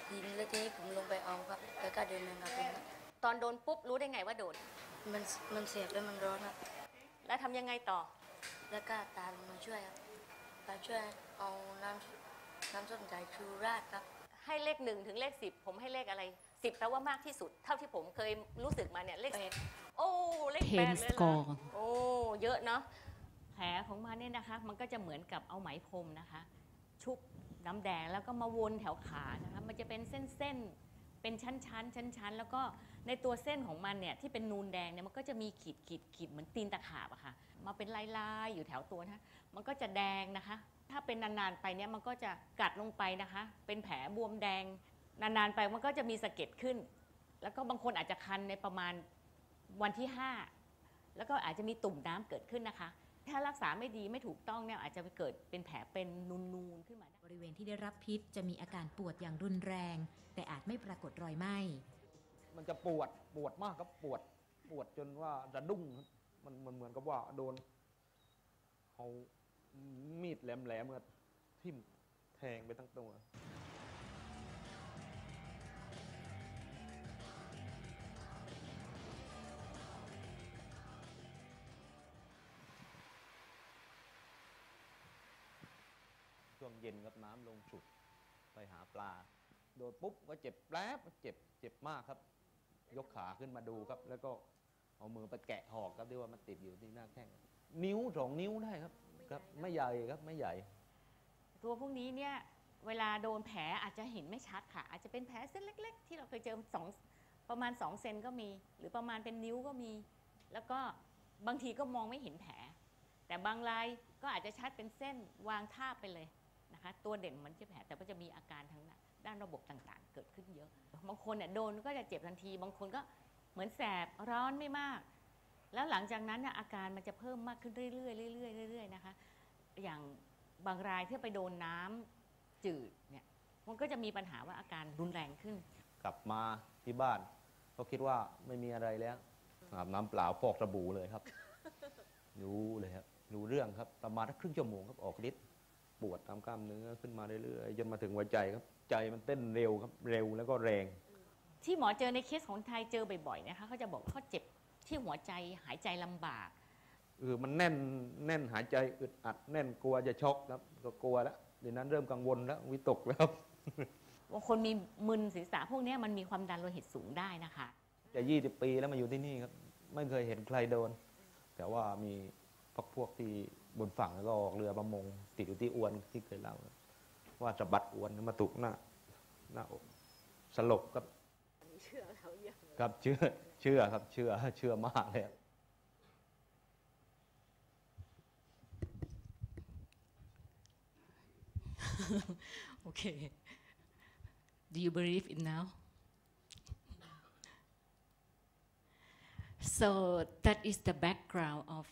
หินแล้วทีนี้ผมลงไปเอาครับแล้วก็เดินแมงกะพรุนตอนโดนปุ๊บรู้ได้ไงว่าโดนมันเสียบแล้วมันร้อนอะแล้วทำยังไงต่อแล้วก็ตาลงมาช่วยครับตาช่วยเอาน้ำส้มสายชูราดครับให้เลข1ถึงเลข10ผมให้เลขอะไร10แปลว่ามากที่สุดเท่าที่ผมเคยรู้สึกมาเนี่ยเลขโอ้เลข8เลยนะโอ้เยอะเนาะแผลของมันเนี่ยนะคะมันก็จะเหมือนกับเอาไหมพรมนะคะชุบน้ำแดงแล้วก็มาวนแถวขานะคะมันจะเป็นเส้นๆเป็นชั้นแล้วก็ในตัวเส้นของมันเนี่ยที่เป็นนูนแดงเนี่ยมันก็จะมีขีดเหมือนตีนตะขาบอะค่ะมาเป็นลายๆอยู่แถวตัวนะมันก็จะแดงนะคะถ้าเป็นนานๆไปเนี่ยมันก็จะกัดลงไปนะคะเป็นแผลบวมแดงนานๆไปมันก็จะมีสะเก็ดขึ้นแล้วก็บางคนอาจจะคันในประมาณวันที่5แล้วก็อาจจะมีตุ่มน้ำเกิดขึ้นนะคะถ้ารักษาไม่ดีไม่ถูกต้องเนี่ยอาจจะเกิดเป็นแผลเป็นนูนๆขึ้นมาบริเวณที่ได้รับพิษจะมีอาการปวดอย่างรุนแรงแต่อาจไม่ปรากฏรอยไหม้มันจะปวดมากครับปวดจนว่าจะดุ้งมันเหมือนกับว่าโดนเอามีดแหลมๆทิ่มแทงไปทั้งตัวช่วงเย็นกับน้ำลงฉุดไปหาปลาโดนปุ๊บก็เจ็บแป๊บเจ็บมากครับยกขาขึ้นมาดูครับแล้วก็เอามือไปแกะหอกครับที่ว่ามันติดอยู่ที่หน้าแข้งนิ้ว2 นิ้วได้ครับไม่ใหญ่ครับไม่ใหญ่ตัวพวกนี้เนี่ยเวลาโดนแผลอาจจะเห็นไม่ชัดค่ะอาจจะเป็นแผลเส้นเล็กๆที่เราเคยเจอประมาณ2 เซนก็มีหรือประมาณเป็นนิ้วก็มีแล้วก็บางทีก็มองไม่เห็นแผลแต่บางรายก็อาจจะชัดเป็นเส้นวางทาบไปเลยนะคะตัวเด่นมันจะแผลแต่ก็จะมีอาการทางด้านระบบต่างๆเกิดขึ้นเยอะบางคนเนี่ยโดนก็จะเจ็บทันทีบางคนก็เหมือนแสบร้อนไม่มากแล้วหลังจากนั้นอาการมันจะเพิ่มมากขึ้นเรื่อยๆนะคะอย่างบางรายที่ไปโดนน้ำจืดเนี่ยมันก็จะมีปัญหาว่าอาการรุนแรงขึ้นกลับมาที่บ้านก็คิดว่าไม่มีอะไรแล้วอาบน้ำเปล่าฟอกสบู่เลยครับรู้เลยครับรู้เรื่องครับประมาณครึ่งชั่วโมงครับออกฤทธิ์ปวดตามกล้ามเนื้อขึ้นมาเรื่อยๆจนมาถึงหัวใจครับใจมันเต้นเร็วครับเร็วแล้วก็แรงที่หมอเจอในเคสของไทยเจอบ่อยๆนะคะเขาจะบอกเขาเจ็บที่หัวใจหายใจลำบากมันแน่นหายใจอึดอัดแน่นกลัวจะช็อกครับก็กลัวแล้วเดี๋ยวนั้นเริ่มกังวลแล้ววิตกแล้วบางคนมีมึนศีรษะพวกนี้มันมีความดันโลหิตสูงได้นะคะจะ20 ปีแล้วมาอยู่ที่นี่ครับไม่เคยเห็นใครโดนแต่ว่ามีพวกที่บนฝั่งแล้วก็ออกเรือประมงติดอยู่ที่อวนที่เคยเล่าว่าสะบัดอวนมาตุกหน้าอกสลบครับเชื่อเขาเยอะครับเชื่อครับเชื่อมากเลยOkay. Do you believe it now? So that is the background of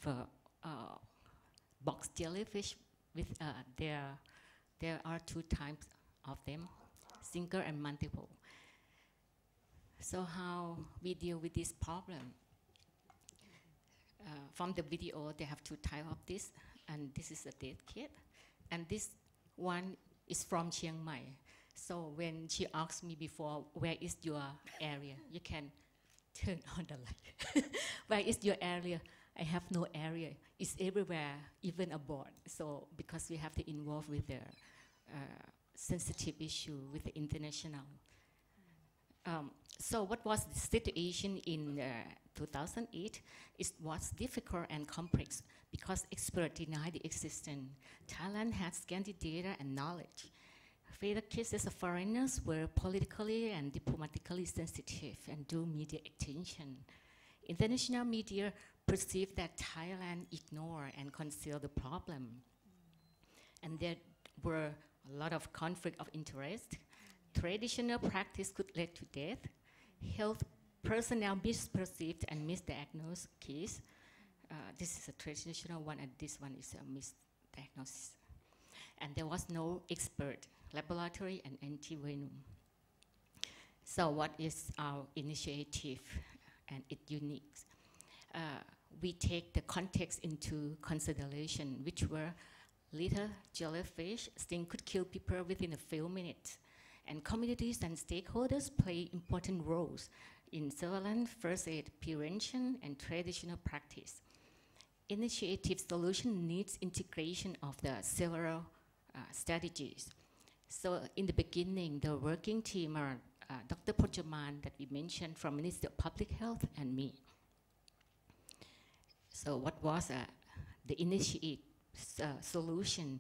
box jellyfish with there are two types of them, single and multiple. So how we deal with this problem? From the video, they have two types of this, and this is a dead kid, and this one is from Chiang Mai. So when she asked me before, where is your area? You can turn on the light. Where is your area? I have no area. It's everywhere, even abroad. So because we have to involve with the sensitive issue with the international. So what was the situation in 2008? It was difficult and complex because experts denied the existence. Thailand had scanty data and knowledge. Further cases of foreigners were politically and diplomatically sensitive and drew media attention. International media perceived that Thailand ignored and concealed the problem. And there were a lot of conflict of interest. Traditional practice could lead to death. Health personnel misperceived and misdiagnosed case. This is a traditional one, and this one is a misdiagnosis. And there was no expert, laboratory, and anti-venom. So what is our initiative and its unique? We take the context into consideration, which were little jellyfish sting could kill people within a few minutes. And communities and stakeholders play important roles in surveillance, first aid, prevention, and traditional practice. Initiative solution needs integration of the several strategies. So in the beginning, the working team are Dr. Pochaman that we mentioned from Ministry of Public Health and me. So what was the initiative solution?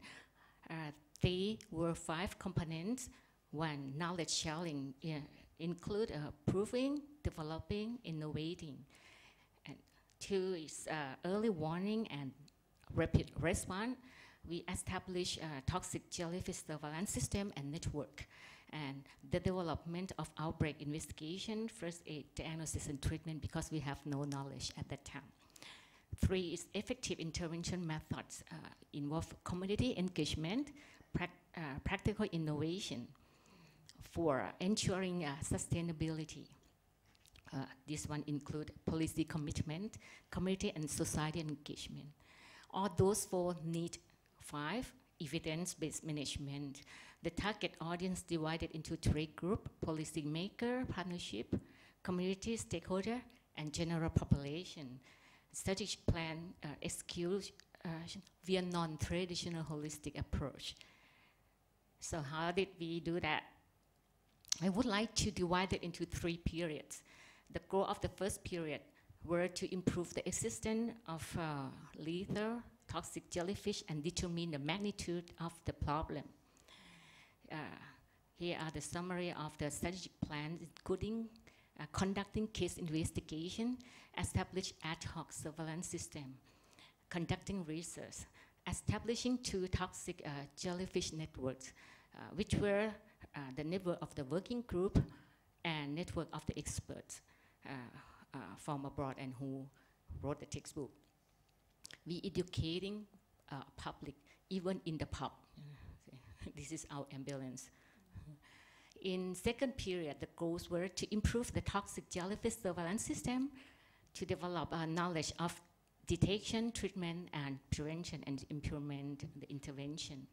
There were 5 components. One, knowledge sharing include proving, developing, innovating. And 2 is early warning and rapid response. We establish a toxic jellyfish surveillance system and network. And the development of outbreak investigation, first aid, diagnosis, and treatment because we have no knowledge at that time. 3 is effective intervention methods involve community engagement, practical innovation for ensuring sustainability. This one include policy commitment, community and society engagement. All those 4 need 5, evidence-based management. The target audience divided into 3 groups, policy maker, partnership, community stakeholder, and general population. Strategic plan execution via non-traditional holistic approach. So how did we do that? I would like to divide it into 3 periods. The goal of the first period were to improve the existence of lethal toxic jellyfish and determine the magnitude of the problem. Here are the summary of the strategic plans, including conducting case investigation, establish ad hoc surveillance system, conducting research, establishing 2 toxic jellyfish networks, which were the network of the working group and network of the experts from abroad and who wrote the textbook. We educating public, even in the pub. This is our ambulance. In second period, the goals were to improve the toxic jellyfish surveillance system, to develop knowledge of detection, treatment, and prevention, and implement the intervention.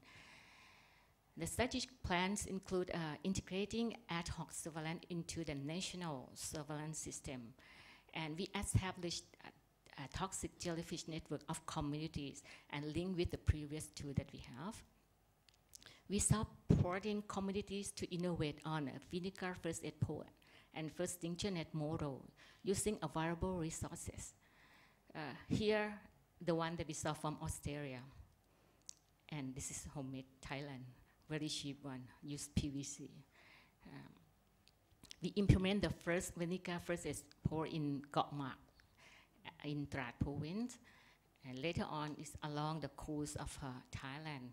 The strategic plans include integrating ad hoc surveillance into the national surveillance system. And we established a toxic jellyfish network of communities and link with the previous 2 that we have. We supporting communities to innovate on a vinegar first aid port and first extinction net model using available resources. Here, the one that we saw from Australia. And this is homemade Thailand, very cheap one, use PVC. We implement the first vinegar first aid port in Got Mak, in Trat province. And later on, it's along the coast of Thailand.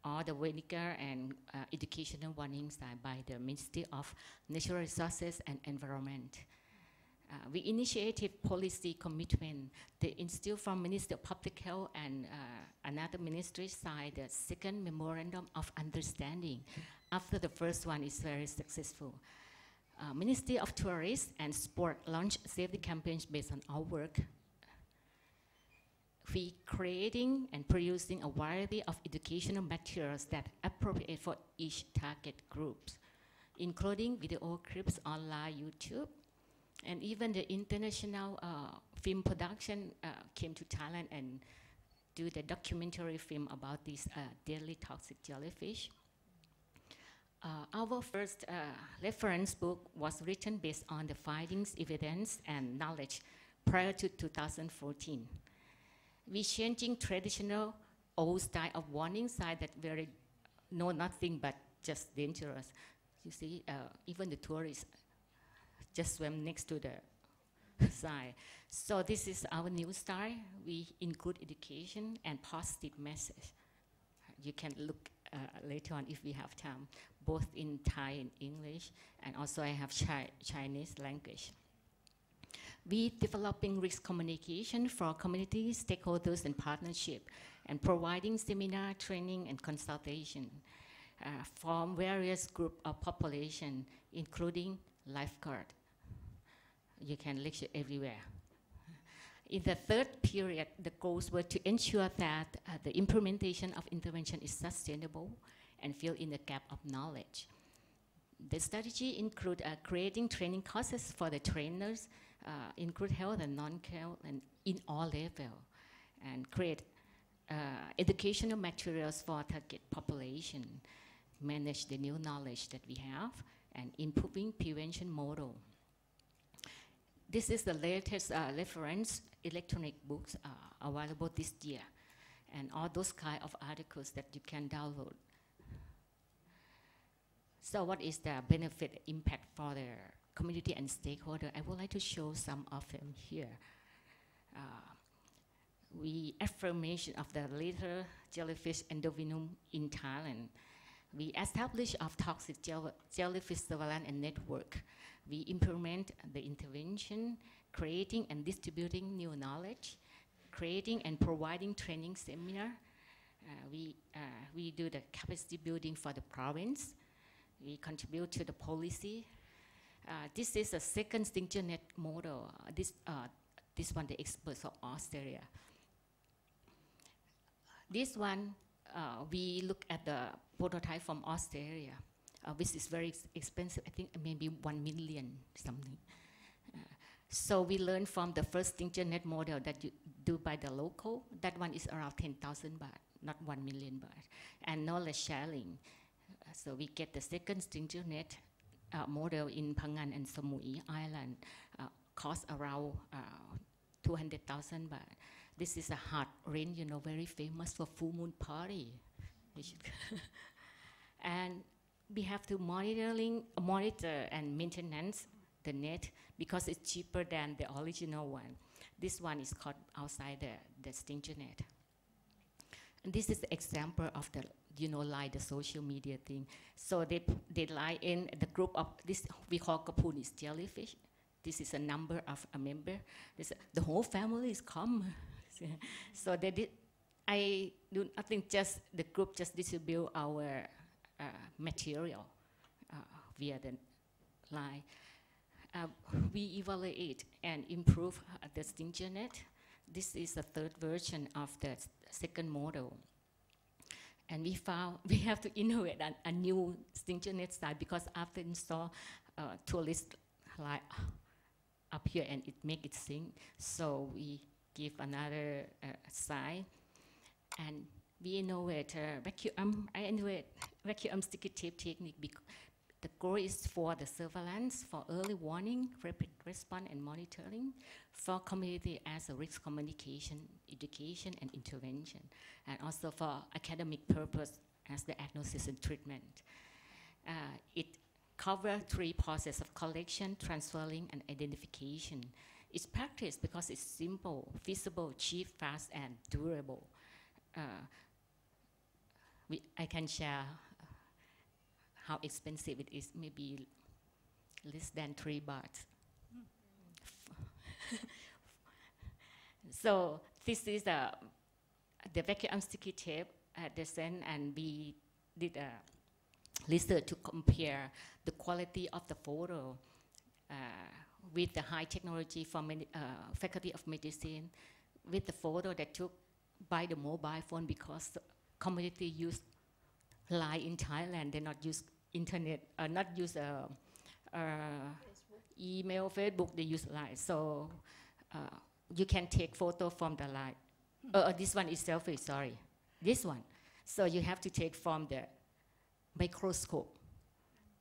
All the vinegar and educational warnings by the Ministry of Natural Resources and Environment. We initiated policy commitment. They instilled from Ministry of Public Health and another ministry side the second memorandum of understanding. After the first one is very successful. Ministry of Tourism and Sport launched safety campaigns based on our work. We creating and producing a variety of educational materials that appropriate for each target groups, including video clips online YouTube, and even the international film production came to Thailand and do the documentary film about this deadly toxic jellyfish. Our first reference book was written based on the findings, evidence, and knowledge prior to 2014. We changing traditional old style of warning sign that very know nothing but just dangerous. You see, even the tourists just swim next to the sign. So this is our new style. We include education and positive message. You can look later on if we have time, both in Thai and English, and also I have Chinese language. We developing risk communication for community stakeholders and partnership, and providing seminar, training, and consultation from various group of population, including lifeguard. You can lecture everywhere. In the third period, the goals were to ensure that the implementation of intervention is sustainable and fill in the gap of knowledge. The strategy include creating training courses for the trainers, include health and non-health and in all levels, and create educational materials for target population, manage the new knowledge that we have, and improving prevention model. This is the latest reference electronic books available this year, and all those kind of articles that you can download. So what is the benefit impact for the community and stakeholder? I would like to show some of them here. We affirmation of the litter jellyfish endovenum in Thailand. We establish of toxic jellyfish surveillance and network. We implement the intervention, creating and distributing new knowledge, creating and providing training seminar. We do the capacity building for the province. We contribute to the policy. This is a second extinction net model. This one, the experts of Australia. This one, we look at the prototype from Australia, which is very expensive. I think maybe 1 million something. So we learn from the first extinction net model that you do by the local. That one is around 10,000 baht, not 1 million baht. And knowledge sharing. So we get the second extinction net model in Phangan and Samui Island, cost around 200,000 baht. This is a hot rain, you know, very famous for full moon party. And we have to monitor and maintenance the net because it's cheaper than the original one. This one is called outside the extinction net. And this is the example of the, you know, like the social media thing. So they lie in the group of this, we call Kapunis jellyfish. This is a number of a member. The whole family is come. So they did, I think just the group just distribute our material via the line. We evaluate and improve the extinction net. This is the third version of the second model. And we found we have to innovate a new extinction net site because after install tourists like up here and it make it sink. So we give another side, and we innovate vacuum. I innovate vacuum sticky tape technique because the goal is for the surveillance, for early warning, rapid response and monitoring, for community as a risk communication, education and intervention, and also for academic purpose as the diagnosis and treatment. It covers 3 processes of collection, transferring, and identification. It's practiced because it's simple, feasible, cheap, fast, and durable. I can share how expensive it is, maybe less than 3 baht So this is the vacuum sticky tape they sent, and we did a research to compare the quality of the photo with the high technology from Faculty of Medicine, with the photo that took by the mobile phone, because the community use line in Thailand, they not use internet, not use email, Facebook, they use line. So you can take photo from the line. This one is selfie, sorry. This one. So you have to take from the microscope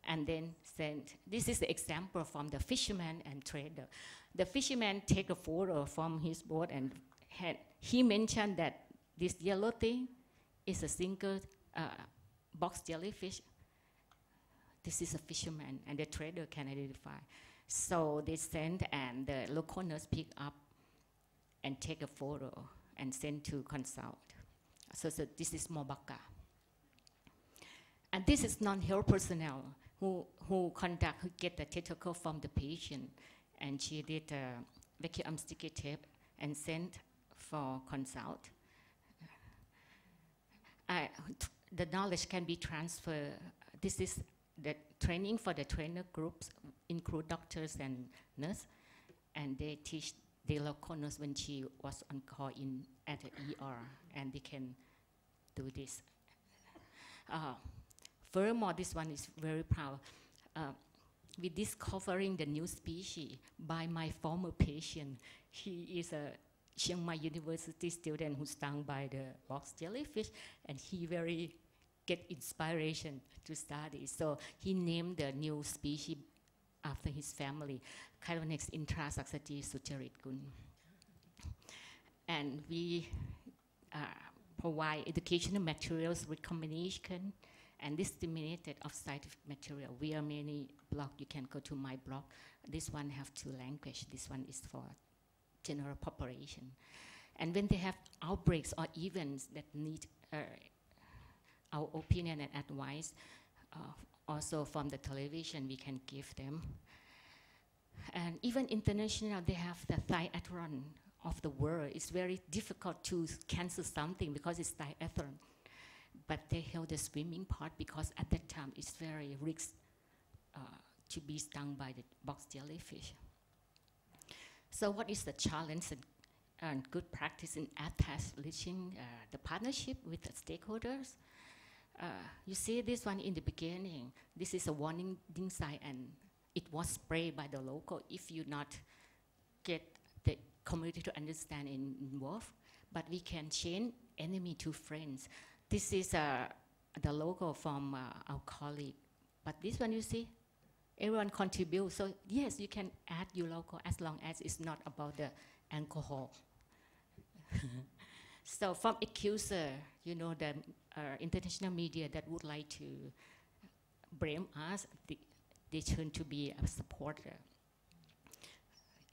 and then send. This is the example from the fisherman and trader. The fisherman take a photo from his boat, and he mentioned that this yellow thing is a single box jellyfish. This is a fisherman, and the trader can identify. So they send, and the local nurse pick up and take a photo and send to consult. So this is Mobaka. And this is non-health personnel who get the testicle from the patient, and she did a vacuum sticky tape and sent for consult. The knowledge can be transferred. This is the training for the trainer groups, include doctors and nurses, and they teach the local nurse when she was on call in at the ER, and they can do this. Furthermore, this one is very proud. We discovering the new species by my former patient. He is a Chiang Mai University student who's stung by the box jellyfish, and he very get inspiration to study. So he named the new species after his family, Chironex intrasaxati sucharitgun. And we provide educational materials, recommendation, and disseminated of scientific material. We are many blog. You can go to my blog. This one have 2 languages. This one is for general population. And when they have outbreaks or events that need our opinion and advice, also from the television, we can give them. And even international, they have the triathlon of the world. It's very difficult to cancel something because it's triathlon. But they held the swimming part because at that time it's very risky to be stung by the box jellyfish. So what is the challenge and good practice in establishing the partnership with the stakeholders? You see this one in the beginning. This is a warning sign, and it was sprayed by the local if you not get the community to understand and involve. But we can change enemy to friends. This is the logo from our colleague. But this one, you see, everyone contributes. So yes, you can add your logo as long as it's not about the alcohol. So from accuser, you know, the international media that would like to blame us, they turn to be a supporter.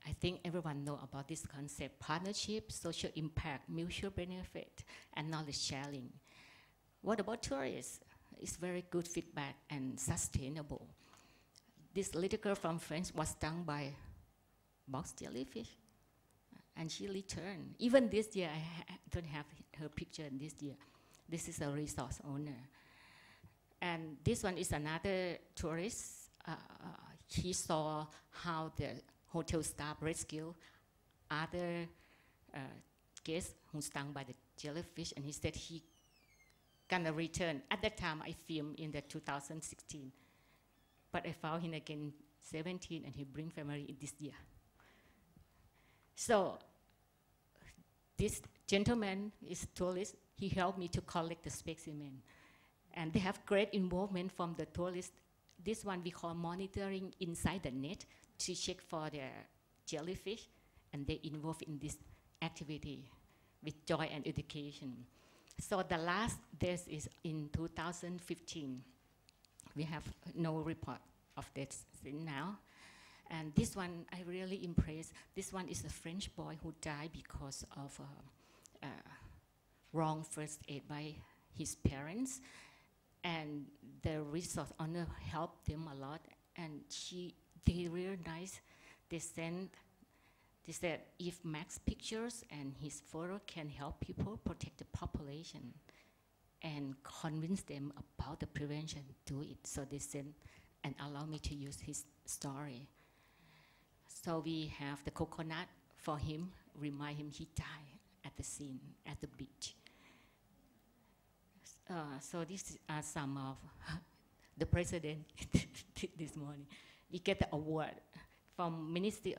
I think everyone know about this concept: partnership, social impact, mutual benefit, and knowledge sharing. What about tourists? It's very good feedback and sustainable. This little girl from France was stung by box jellyfish, and she returned. Even this year, I don't have her picture this year. This is a resort owner. And this one is another tourist. He saw how the hotel staff rescue other guests who stung by the jellyfish, and he said he gonna return. At that time, I filmed in the 2016, but I found him again 17, and he bring family in this year. So this gentleman is tourist. He helped me to collect the specimen, and they have great involvement from the tourists. This one we call monitoring inside the net to check for the jellyfish, and they involved in this activity with joy and education. So the last this is in 2015. We have no report of this now. And this one I really impressed. This one is a French boy who died because of wrong first aid by his parents. And the resort owner helped them a lot. And they really nice. They sent They said if Max's pictures and his photo can help people protect the population and convince them about the prevention, do it. So they sent and allow me to use his story. So we have the coconut for him, remind him he died at the scene, at the beach. So these are some of the president did this morning. We get the award from Ministry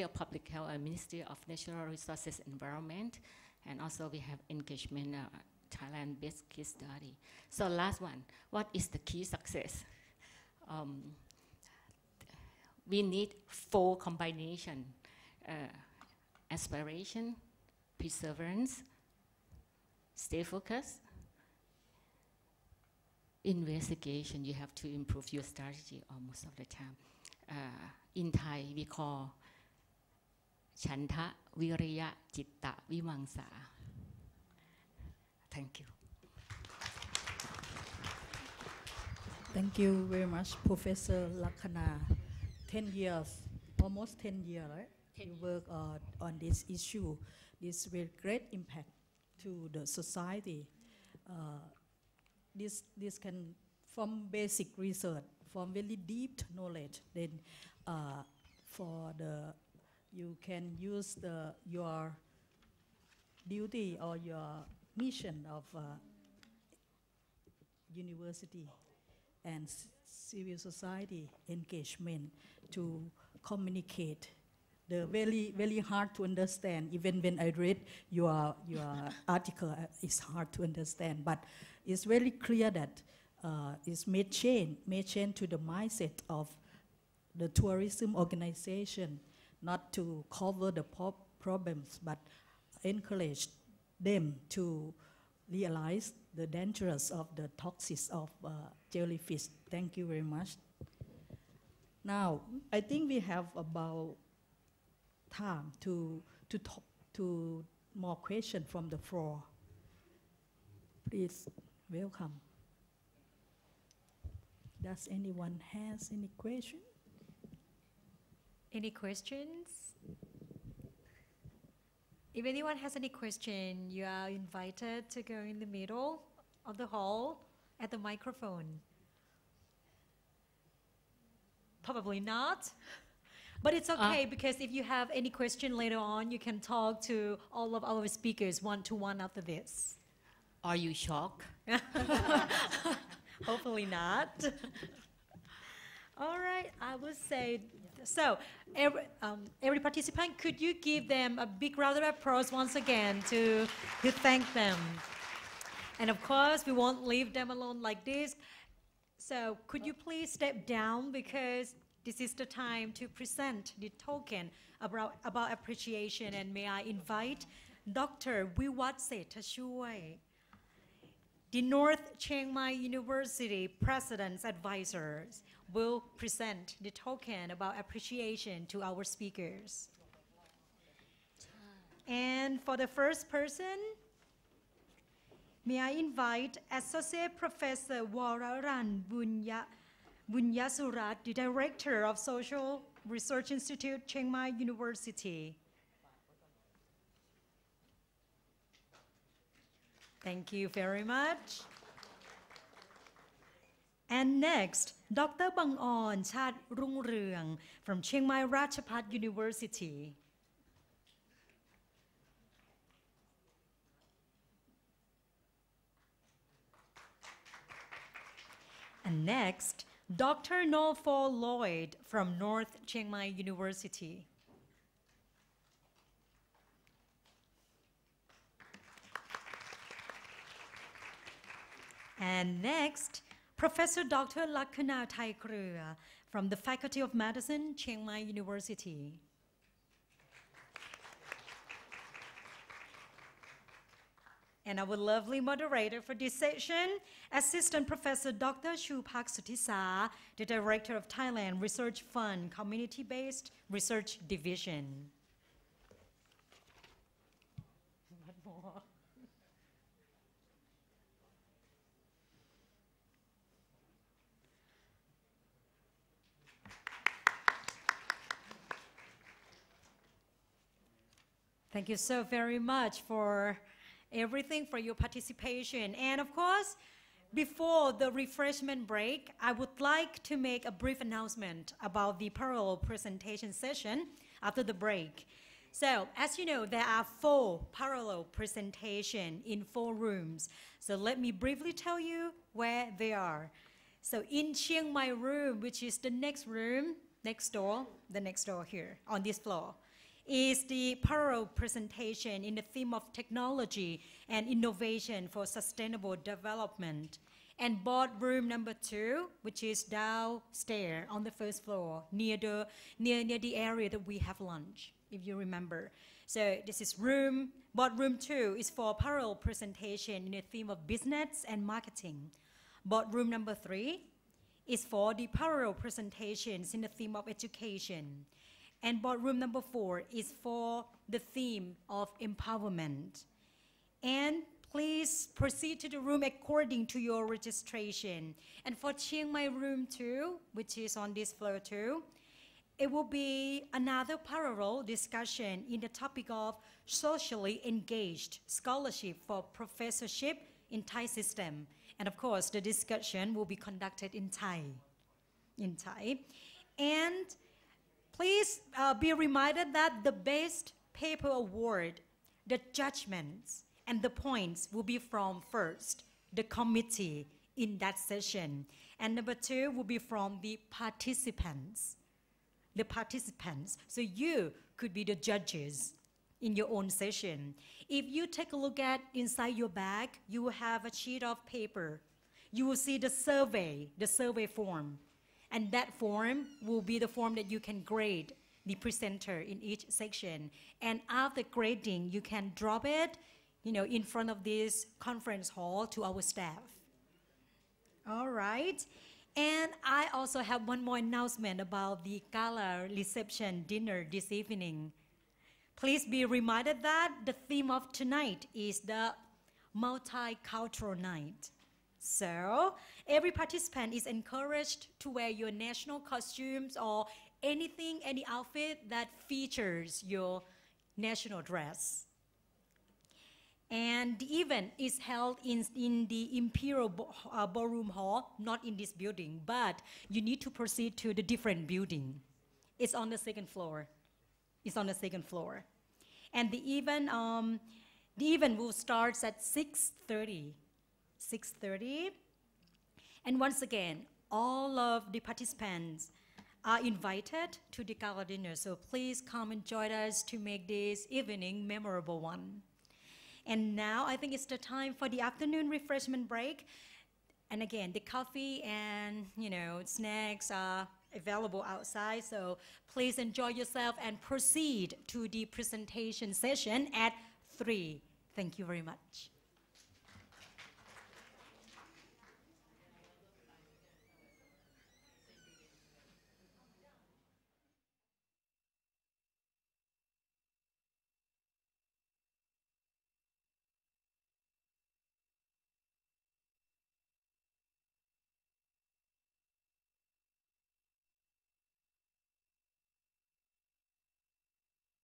of Public Health and Ministry of Natural Resources and Environment, and also we have engagement Thailand Best Case Study. So last one, what is the key success? We need 4 combination: aspiration, perseverance, stay focused, investigation. You have to improve your strategy almost of the time. In Thai, we call Chanta, Viriya, Chitta, Vimangsa. Thank you. Thank you very much, Professor Lakhana. 10 years, almost 10 years, right? You work on this issue. This will great impact to the society. This can, from basic research, from very deep knowledge, then you can use your duty or your mission of university and civil society engagement to communicate the very hard to understand. Even when I read your article, it's hard to understand, but it's very clear that it's made change to the mindset of the tourism organization, not to cover the problems, but encourage them to realize the dangers of the toxins of jellyfish. Thank you very much. Now, I think we have about time to talk to more questions from the floor. Please, welcome. Does anyone has any question? Any questions? If anyone has any question, you are invited to go in the middle of the hall at the microphone. Probably not. But it's okay, because if you have any question later on, you can talk to all of our speakers one-to-one after this. Are you shocked? Hopefully not. All right, I would say, so every participant, could you give them a big round of applause once again to thank them? And of course, we won't leave them alone like this. So could you please step down, because this is the time to present the token about appreciation. And may I invite Dr. Viwat Setachoi, the North Chiang Mai University President's Advisors, will present the token about appreciation to our speakers. And for the first person, may I invite Associate Professor Wararan Bunyasurat, the Director of Social Research Institute, Chiang Mai University. Thank you very much. And next, Dr. Bang'on Chat Rung Reung from Chiang Mai Ratchapat University. And next, Dr. Nolfo Lloyd from North Chiang Mai University. And next, Professor Dr. Lakhana Thaikrua from the Faculty of Medicine, Chiang Mai University. And our lovely moderator for this session, Assistant Professor Dr. Chu Pak Sutisa, the Director of Thailand Research Fund Community-Based Research Division. One more. Thank you so very much for everything, for your participation. And of course, before the refreshment break, I would like to make a brief announcement about the parallel presentation session after the break. So, as you know, there are 4 parallel presentations in 4 rooms. So let me briefly tell you where they are. So in Chiang Mai room, which is the next room, next door, the next door here on this floor, is the parallel presentation in the theme of technology and innovation for sustainable development. And boardroom number 2, which is downstairs on the first floor, near the area that we have lunch, if you remember. So this is boardroom 2 is for parallel presentation in the theme of business and marketing. Boardroom number 3 is for the parallel presentations in the theme of education. And boardroom number 4 is for the theme of empowerment. And please proceed to the room according to your registration. And for Chiang Mai room 2, which is on this floor too, it will be another parallel discussion in the topic of socially engaged scholarship for professorship in Thai system. And of course, the discussion will be conducted in Thai. And please be reminded that the best paper award, the judgments, and the points will be from first, the committee in that session. And number 2 will be from the participants. So you could be the judges in your own session. If you take a look at inside your bag, you will have a sheet of paper. You will see the survey form. And that form will be the form that you can grade the presenter in each section. And after grading, you can drop it, in front of this conference hall to our staff. All right. And I also have one more announcement about the gala reception dinner this evening. Please be reminded that the theme of tonight is the multicultural night. So every participant is encouraged to wear your national costumes or any outfit that features your national dress. And the event is held in the Imperial Ballroom Hall, not in this building, but you need to proceed to the different building. It's on the second floor. And the event will start at 6:30. And once again, all of the participants are invited to the gala dinner. So please come and join us to make this evening memorable one. And now I think it's the time for the afternoon refreshment break. And again, the coffee and snacks are available outside. So please enjoy yourself and proceed to the presentation session at 3. Thank you very much.